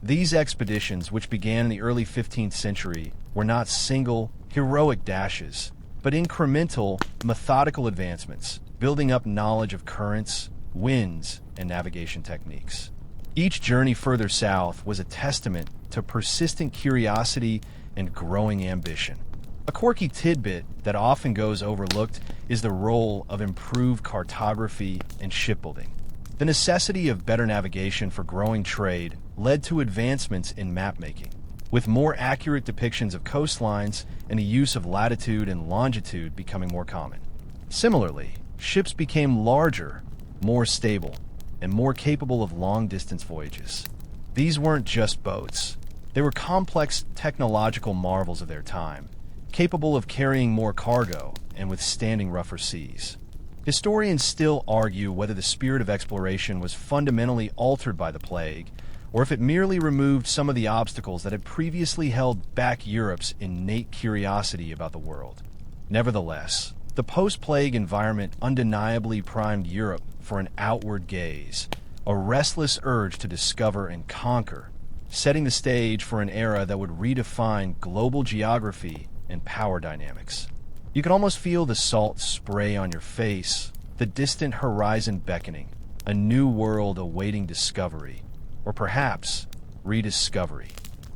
These expeditions, which began in the early 15th century, were not single, heroic dashes, but incremental, methodical advancements, building up knowledge of currents, winds, and navigation techniques. Each journey further south was a testament to persistent curiosity and growing ambition. A quirky tidbit that often goes overlooked is the role of improved cartography and shipbuilding. The necessity of better navigation for growing trade led to advancements in mapmaking, with more accurate depictions of coastlines and the use of latitude and longitude becoming more common. Similarly, ships became larger, more stable, and more capable of long-distance voyages. These weren't just boats. They were complex technological marvels of their time, capable of carrying more cargo and withstanding rougher seas. Historians still argue whether the spirit of exploration was fundamentally altered by the plague, or if it merely removed some of the obstacles that had previously held back Europe's innate curiosity about the world. Nevertheless, the post-plague environment undeniably primed Europe for an outward gaze, a restless urge to discover and conquer, setting the stage for an era that would redefine global geography and power dynamics. You could almost feel the salt spray on your face, the distant horizon beckoning, a new world awaiting discovery, or perhaps rediscovery.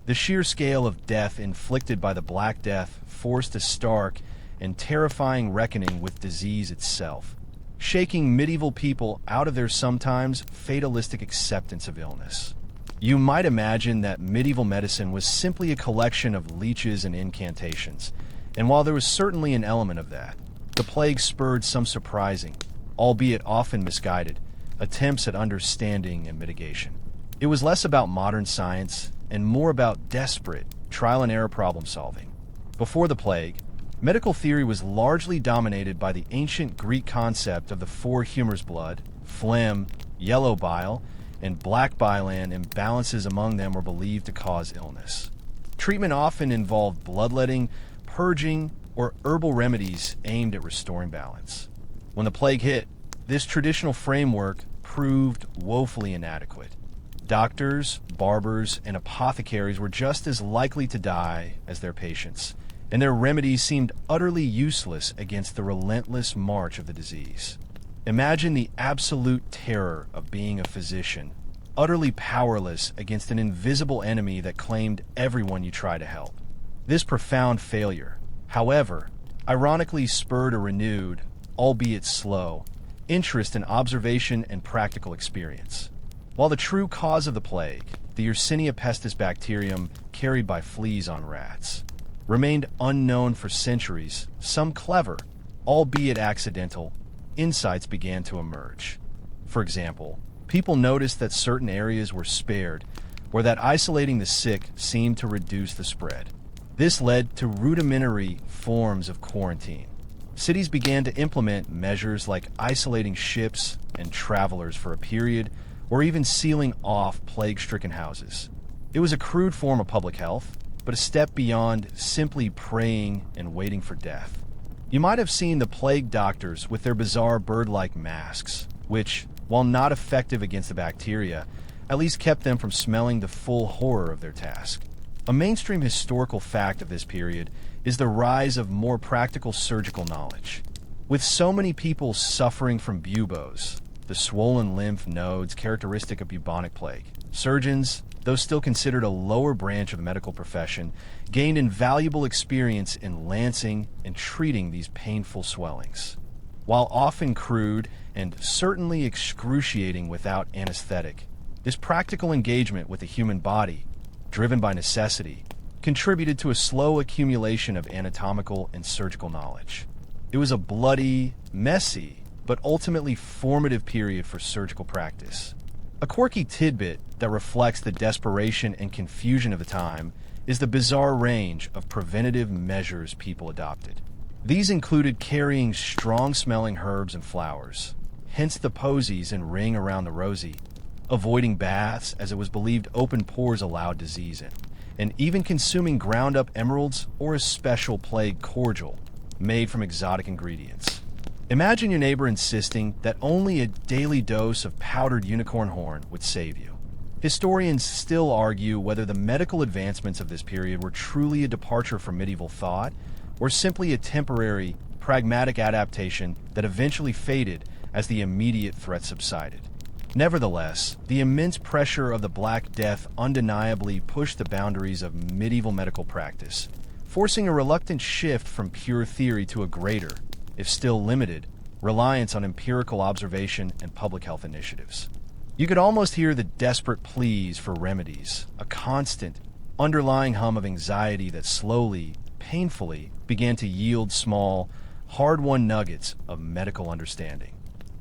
The sheer scale of death inflicted by the Black Death forced a stark and terrifying reckoning with disease itself, shaking medieval people out of their sometimes fatalistic acceptance of illness. You might imagine that medieval medicine was simply a collection of leeches and incantations, and while there was certainly an element of that, the plague spurred some surprising, albeit often misguided, attempts at understanding and mitigation. It was less about modern science and more about desperate trial-and-error problem-solving. Before the plague, Medical theory was largely dominated by the ancient Greek concept of the four humors: blood, phlegm, yellow bile, and black bile, and imbalances among them were believed to cause illness. Treatment often involved bloodletting, purging, or herbal remedies aimed at restoring balance. When the plague hit, this traditional framework proved woefully inadequate. Doctors, barbers, and apothecaries were just as likely to die as their patients, and their remedies seemed utterly useless against the relentless march of the disease. Imagine the absolute terror of being a physician, utterly powerless against an invisible enemy that claimed everyone you try to help. This profound failure, however, ironically spurred a renewed, albeit slow, interest in observation and practical experience. While the true cause of the plague, the Yersinia pestis bacterium carried by fleas on rats, remained unknown for centuries, some clever, albeit accidental, insights began to emerge. For example, people noticed that certain areas were spared, or that isolating the sick seemed to reduce the spread. This led to rudimentary forms of quarantine. Cities began to implement measures like isolating ships and travelers for a period, or even sealing off plague-stricken houses. It was a crude form of public health, but a step beyond simply praying and waiting for death. You might have seen the plague doctors with their bizarre bird-like masks, which, while not effective against the bacteria, at least kept them from smelling the full horror of their task. A mainstream historical fact of this period is the rise of more practical surgical knowledge. With so many people suffering from buboes, the swollen lymph nodes characteristic of bubonic plague, surgeons, though still considered a lower branch of the medical profession, gained invaluable experience in lancing and treating these painful swellings. While often crude and certainly excruciating without anesthetic, this practical engagement with the human body, driven by necessity, contributed to a slow accumulation of anatomical and surgical knowledge. It was a bloody, messy, but ultimately formative period for surgical practice. A quirky tidbit that reflects the desperation and confusion of the time is the bizarre range of preventative measures people adopted. These included carrying strong-smelling herbs and flowers, hence the posies and ring around the rosy, avoiding baths as it was believed open pores allowed disease in, and even consuming ground-up emeralds or a special plague cordial made from exotic ingredients. Imagine your neighbor insisting that only a daily dose of powdered unicorn horn would save you. Historians still argue whether the medical advancements of this period were truly a departure from medieval thought or simply a temporary, pragmatic adaptation that eventually faded as the immediate threat subsided. Nevertheless, the immense pressure of the Black Death undeniably pushed the boundaries of medieval medical practice, forcing a reluctant shift from pure theory to a greater, if still limited, reliance on empirical observation and public health initiatives. You could almost hear the desperate pleas for remedies, a constant, underlying hum of anxiety that slowly, painfully, began to yield small, hard-won nuggets of medical understanding.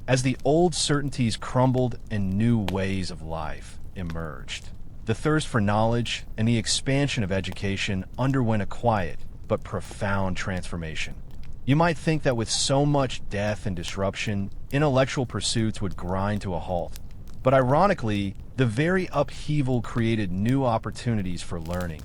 As the old certainties crumbled and new ways of life emerged, the thirst for knowledge and the expansion of education underwent a quiet but profound transformation. You might think that with so much death and disruption, intellectual pursuits would grind to a halt. But ironically, the very upheaval created new opportunities for learning,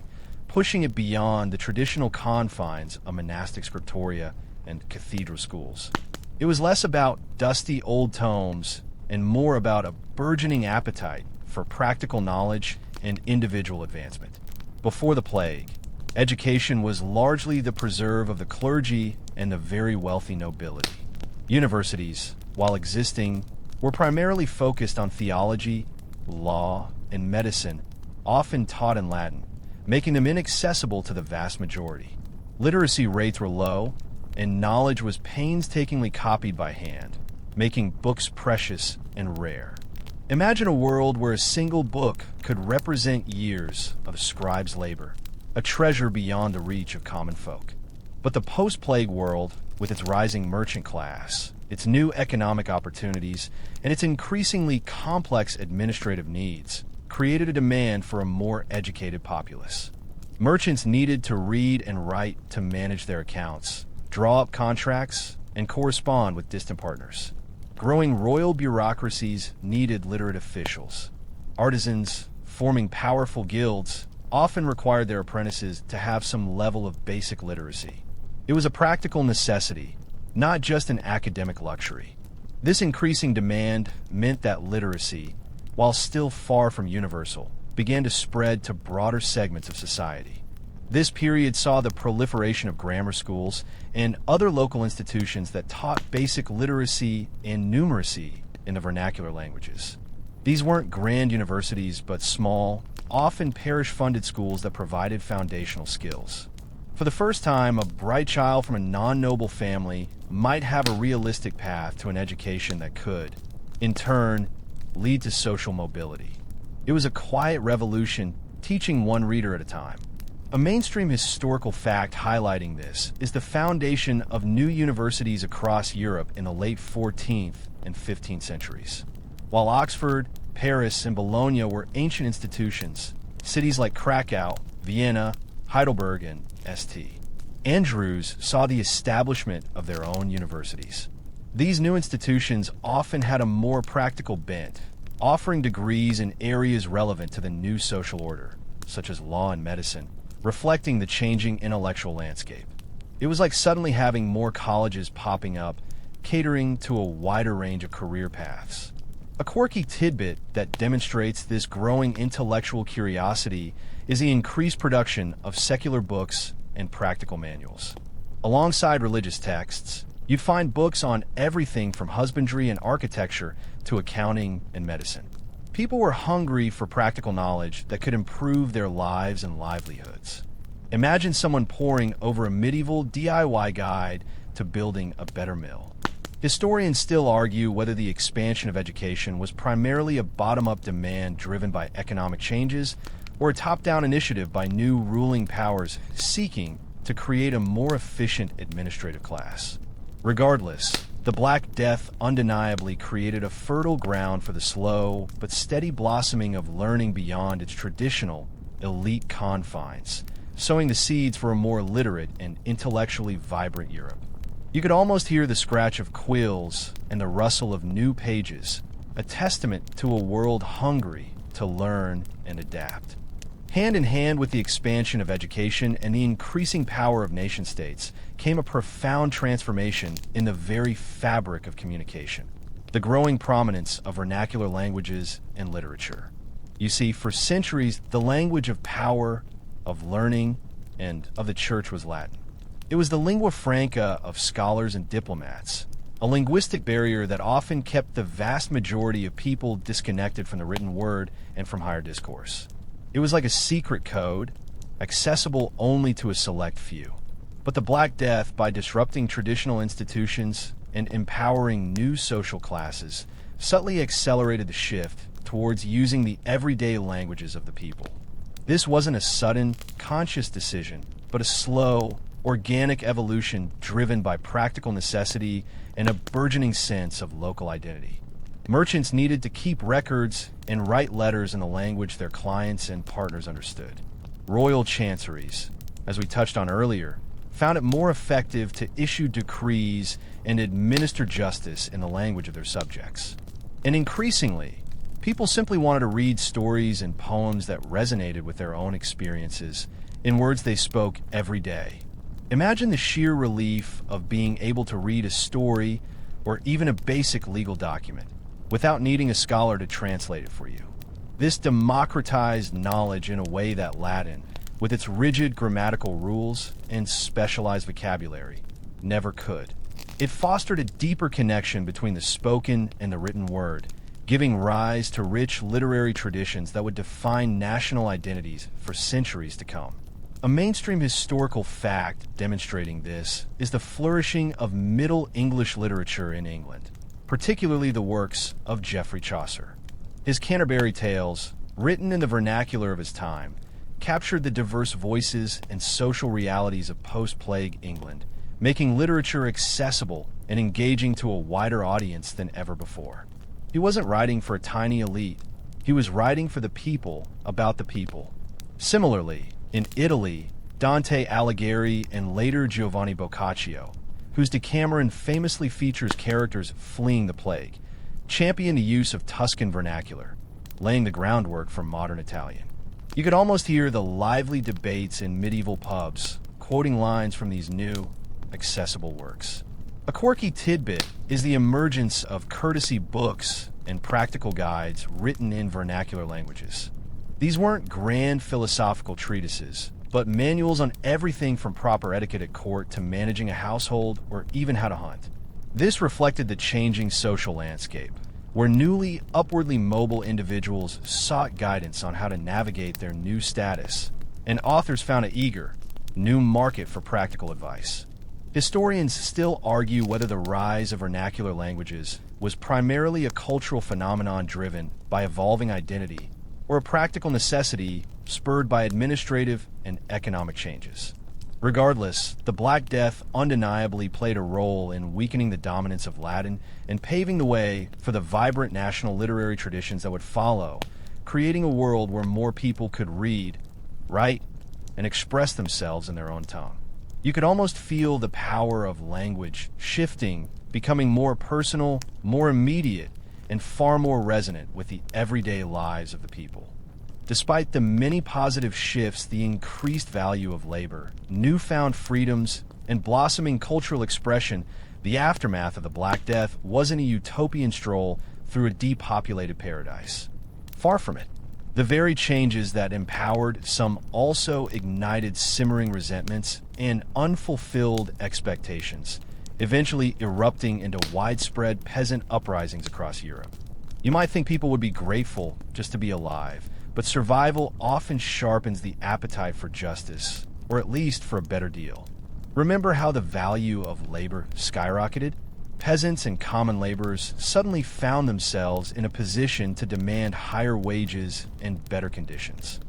pushing it beyond the traditional confines of monastic scriptoria and cathedral schools. It was less about dusty old tomes and more about a burgeoning appetite for practical knowledge and individual advancement. Before the plague, education was largely the preserve of the clergy and the very wealthy nobility. Universities, while existing, were primarily focused on theology, law, and medicine, often taught in Latin, making them inaccessible to the vast majority. Literacy rates were low, and knowledge was painstakingly copied by hand, making books precious and rare. Imagine a world where a single book could represent years of a scribe's labor, a treasure beyond the reach of common folk. But the post-plague world, with its rising merchant class, its new economic opportunities, and its increasingly complex administrative needs, created a demand for a more educated populace. Merchants needed to read and write to manage their accounts, draw up contracts, and correspond with distant partners. Growing royal bureaucracies needed literate officials. Artisans, forming powerful guilds, often required their apprentices to have some level of basic literacy. It was a practical necessity, not just an academic luxury. This increasing demand meant that literacy, while still far from universal, began to spread to broader segments of society. This period saw the proliferation of grammar schools and other local institutions that taught basic literacy and numeracy in the vernacular languages. These weren't grand universities, but small, often parish-funded schools that provided foundational skills. For the first time, a bright child from a non-noble family might have a realistic path to an education that could, in turn, lead to social mobility. It was a quiet revolution, teaching one reader at a time. A mainstream historical fact highlighting this is the foundation of new universities across Europe in the late 14th and 15th centuries. While Oxford, Paris, and Bologna were ancient institutions, cities like Krakow, Vienna, Heidelberg, and St. Andrews saw the establishment of their own universities. These new institutions often had a more practical bent, offering degrees in areas relevant to the new social order, such as law and medicine, reflecting the changing intellectual landscape. It was like suddenly having more colleges popping up, catering to a wider range of career paths. A quirky tidbit that demonstrates this growing intellectual curiosity is the increased production of secular books and practical manuals. Alongside religious texts, you'd find books on everything from husbandry and architecture to accounting and medicine. People were hungry for practical knowledge that could improve their lives and livelihoods. Imagine someone poring over a medieval DIY guide to building a better mill. Historians still argue whether the expansion of education was primarily a bottom-up demand driven by economic changes or a top-down initiative by new ruling powers seeking to create a more efficient administrative class. Regardless, the Black Death undeniably created a fertile ground for the slow but steady blossoming of learning beyond its traditional elite confines, sowing the seeds for a more literate and intellectually vibrant Europe. You could almost hear the scratch of quills and the rustle of new pages, a testament to a world hungry to learn and adapt. Hand in hand with the expansion of education and the increasing power of nation-states came a profound transformation in the very fabric of communication, the growing prominence of vernacular languages and literature. You see, for centuries, the language of power, of learning, and of the church was Latin. It was the lingua franca of scholars and diplomats, a linguistic barrier that often kept the vast majority of people disconnected from the written word and from higher discourse. It was like a secret code, accessible only to a select few. But the Black Death, by disrupting traditional institutions and empowering new social classes, subtly accelerated the shift towards using the everyday languages of the people. This wasn't a sudden, conscious decision, but a slow, organic evolution driven by practical necessity and a burgeoning sense of local identity. Merchants needed to keep records and write letters in the language their clients and partners understood. Royal chanceries, as we touched on earlier, found it more effective to issue decrees and administer justice in the language of their subjects. And increasingly, people simply wanted to read stories and poems that resonated with their own experiences in words they spoke every day. Imagine the sheer relief of being able to read a story or even a basic legal document without needing a scholar to translate it for you. This democratized knowledge in a way that Latin, with its rigid grammatical rules and specialized vocabulary, never could. It fostered a deeper connection between the spoken and the written word, giving rise to rich literary traditions that would define national identities for centuries to come. A mainstream historical fact demonstrating this is the flourishing of Middle English literature in England, particularly the works of Geoffrey Chaucer. His Canterbury Tales, written in the vernacular of his time, captured the diverse voices and social realities of post-plague England, making literature accessible and engaging to a wider audience than ever before. He wasn't writing for a tiny elite. He was writing for the people about the people. Similarly, In Italy, Dante Alighieri and later Giovanni Boccaccio, whose Decameron famously features characters fleeing the plague, championed the use of Tuscan vernacular, laying the groundwork for modern Italian. You could almost hear the lively debates in medieval pubs, quoting lines from these new, accessible works. A quirky tidbit is the emergence of courtesy books and practical guides written in vernacular languages. These weren't grand philosophical treatises, but manuals on everything from proper etiquette at court to managing a household or even how to hunt. This reflected the changing social landscape, where newly upwardly mobile individuals sought guidance on how to navigate their new status, and authors found an eager, new market for practical advice. Historians still argue whether the rise of vernacular languages was primarily a cultural phenomenon driven by evolving identity or a practical necessity spurred by administrative and economic changes. Regardless, the Black Death undeniably played a role in weakening the dominance of Latin and paving the way for the vibrant national literary traditions that would follow, creating a world where more people could read, write, and express themselves in their own tongue. You could almost feel the power of language shifting, becoming more personal, more immediate, and far more resonant with the everyday lives of the people. Despite the many positive shifts, the increased value of labor, newfound freedoms, and blossoming cultural expression, the aftermath of the Black Death wasn't a utopian stroll through a depopulated paradise. Far from it. The very changes that empowered some also ignited simmering resentments and unfulfilled expectations, eventually erupting into widespread peasant uprisings across Europe. You might think people would be grateful just to be alive, but survival often sharpens the appetite for justice, or at least for a better deal. Remember how the value of labor skyrocketed? Peasants and common laborers suddenly found themselves in a position to demand higher wages and better conditions.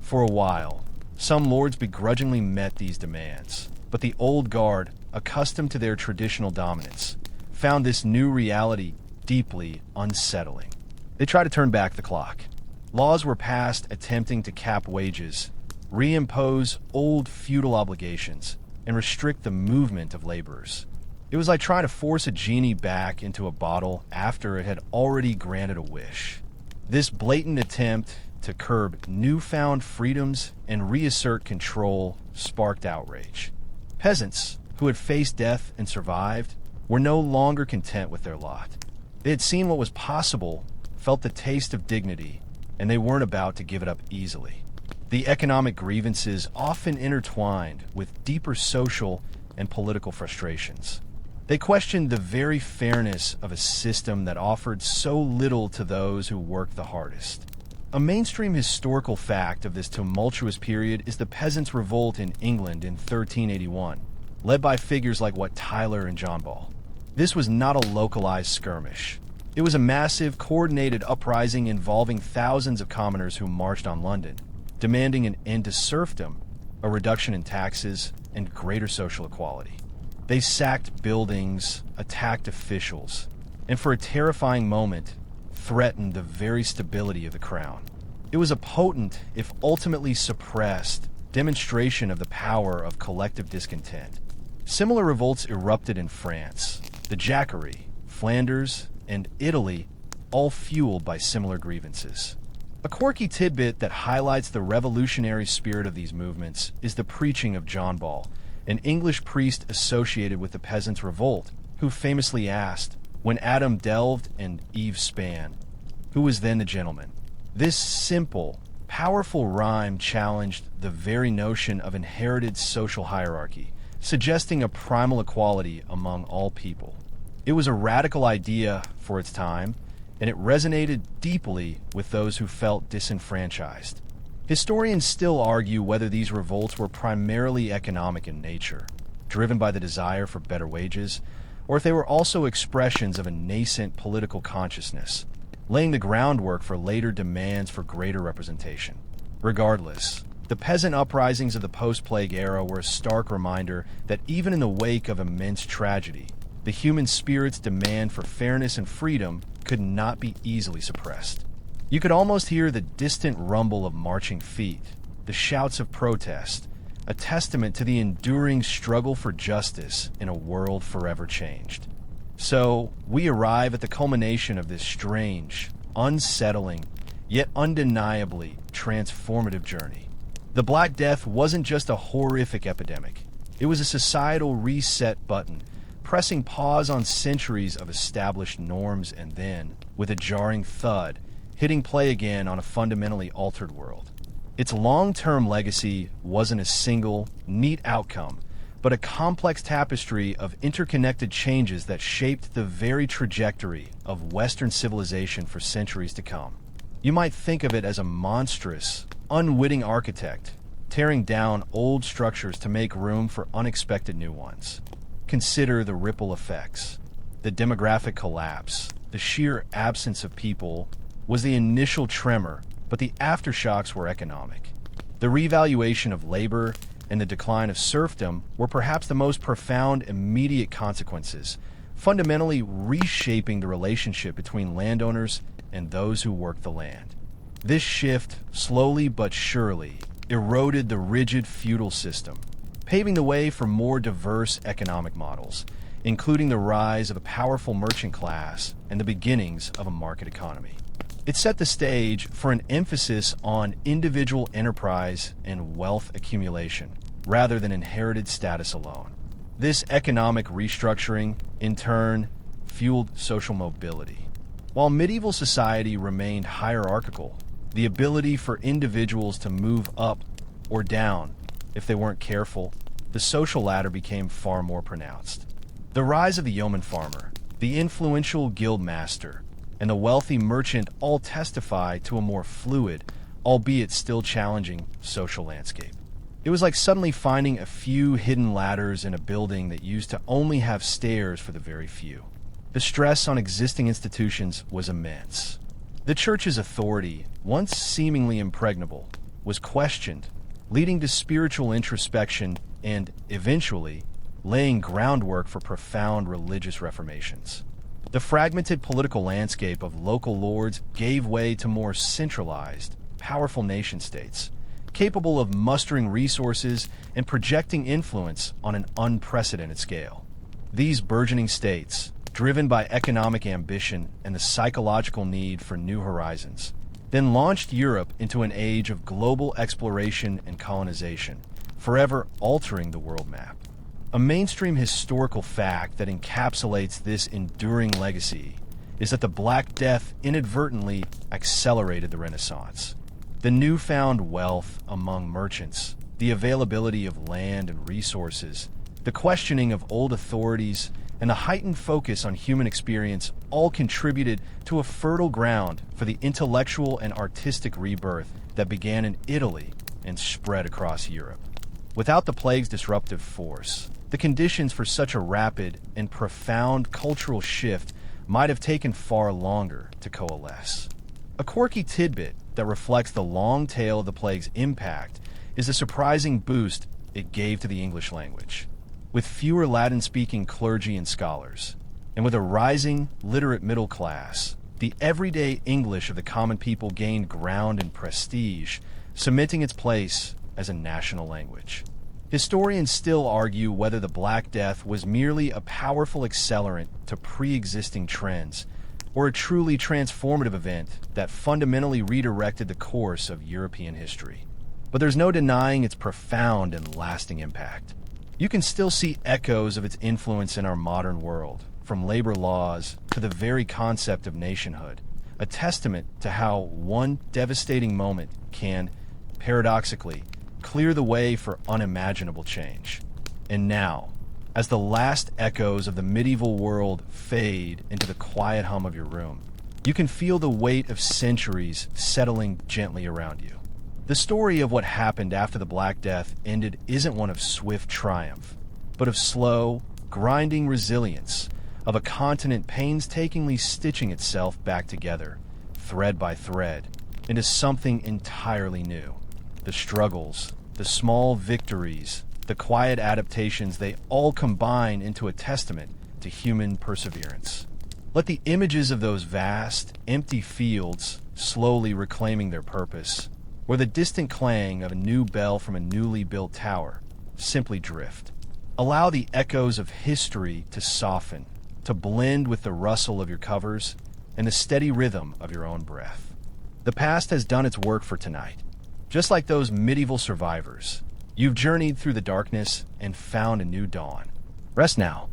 For a while, some lords begrudgingly met these demands, but the old guard, accustomed to their traditional dominance, found this new reality deeply unsettling. They tried to turn back the clock. Laws were passed attempting to cap wages, reimpose old feudal obligations, and restrict the movement of laborers. It was like trying to force a genie back into a bottle after it had already granted a wish. This blatant attempt to curb newfound freedoms and reassert control sparked outrage. Peasants, who had faced death and survived, were no longer content with their lot. They had seen what was possible, felt the taste of dignity, and they weren't about to give it up easily. The economic grievances often intertwined with deeper social and political frustrations. They questioned the very fairness of a system that offered so little to those who worked the hardest. A mainstream historical fact of this tumultuous period is the Peasants' Revolt in England in 1381, led by figures like Wat Tyler and John Ball. This was not a localized skirmish. It was a massive, coordinated uprising involving thousands of commoners who marched on London, demanding an end to serfdom, a reduction in taxes, and greater social equality. They sacked buildings, attacked officials, and for a terrifying moment, threatened the very stability of the crown. It was a potent, if ultimately suppressed, demonstration of the power of collective discontent. Similar revolts erupted in France, the Jacquerie, Flanders, and Italy, all fueled by similar grievances. A quirky tidbit that highlights the revolutionary spirit of these movements is the preaching of John Ball, an English priest associated with the Peasants' Revolt, who famously asked, "When Adam delved and Eve span, who was then the gentleman?" This simple, powerful rhyme challenged the very notion of inherited social hierarchy, suggesting a primal equality among all people. It was a radical idea for its time, and it resonated deeply with those who felt disenfranchised. Historians still argue whether these revolts were primarily economic in nature, driven by the desire for better wages, or if they were also expressions of a nascent political consciousness, laying the groundwork for later demands for greater representation. Regardless, the peasant uprisings of the post-plague era were a stark reminder that even in the wake of immense tragedy, the human spirit's demand for fairness and freedom could not be easily suppressed. You could almost hear the distant rumble of marching feet, the shouts of protest, a testament to the enduring struggle for justice in a world forever changed. So, we arrive at the culmination of this strange, unsettling, yet undeniably transformative journey. The Black Death wasn't just a horrific epidemic. It was a societal reset button, pressing pause on centuries of established norms and then, with a jarring thud, hitting play again on a fundamentally altered world. Its long-term legacy wasn't a single, neat outcome, but a complex tapestry of interconnected changes that shaped the very trajectory of Western civilization for centuries to come. You might think of it as a monstrous, unwitting architect, tearing down old structures to make room for unexpected new ones. Consider the ripple effects. The demographic collapse, the sheer absence of people, was the initial tremor, but the aftershocks were economic. The revaluation of labor and the decline of serfdom were perhaps the most profound immediate consequences, fundamentally reshaping the relationship between landowners and those who worked the land. This shift, slowly but surely, eroded the rigid feudal system, paving the way for more diverse economic models, including the rise of a powerful merchant class and the beginnings of a market economy. It set the stage for an emphasis on individual enterprise and wealth accumulation, rather than inherited status alone. This economic restructuring, in turn, fueled social mobility. While medieval society remained hierarchical, the ability for individuals to move up or down, if they weren't careful, the social ladder became far more pronounced. The rise of the yeoman farmer, the influential guild master, and the wealthy merchant all testify to a more fluid, albeit still challenging, social landscape. It was like suddenly finding a few hidden ladders in a building that used to only have stairs for the very few. The stress on existing institutions was immense. The church's authority, once seemingly impregnable, was questioned, leading to spiritual introspection and, eventually, laying groundwork for profound religious reformations. The fragmented political landscape of local lords gave way to more centralized, powerful nation-states, capable of mustering resources and projecting influence on an unprecedented scale. These burgeoning states, driven by economic ambition and the psychological need for new horizons, then launched Europe into an age of global exploration and colonization, forever altering the world map. A mainstream historical fact that encapsulates this enduring legacy is that the Black Death inadvertently accelerated the Renaissance. The newfound wealth among merchants, the availability of land and resources, the questioning of old authorities, and the heightened focus on human experience all contributed to a fertile ground for the intellectual and artistic rebirth that began in Italy and spread across Europe. Without the plague's disruptive force, the conditions for such a rapid and profound cultural shift might have taken far longer to coalesce. A quirky tidbit that reflects the long tail of the plague's impact is the surprising boost it gave to the English language. With fewer Latin-speaking clergy and scholars, and with a rising, literate middle class, the everyday English of the common people gained ground and prestige, cementing its place as a national language. Historians still argue whether the Black Death was merely a powerful accelerant to pre-existing trends, or a truly transformative event that fundamentally redirected the course of European history. But there's no denying its profound and lasting impact. You can still see echoes of its influence in our modern world, from labor laws to the very concept of nationhood, a testament to how one devastating moment can, paradoxically, clear the way for unimaginable change. And now, as the last echoes of the medieval world fade into the quiet hum of your room, you can feel the weight of centuries settling gently around you. The story of what happened after the Black Death ended isn't one of swift triumph, but of slow, grinding resilience, of a continent painstakingly stitching itself back together, thread by thread, into something entirely new. The struggles, the small victories, the quiet adaptations, they all combine into a testament to human perseverance. Let the images of those vast, empty fields slowly reclaiming their purpose or the distant clang of a new bell from a newly built tower. Simply drift. Allow the echoes of history to soften, to blend with the rustle of your covers and the steady rhythm of your own breath. The past has done its work for tonight. Just like those medieval survivors, you've journeyed through the darkness and found a new dawn. Rest now,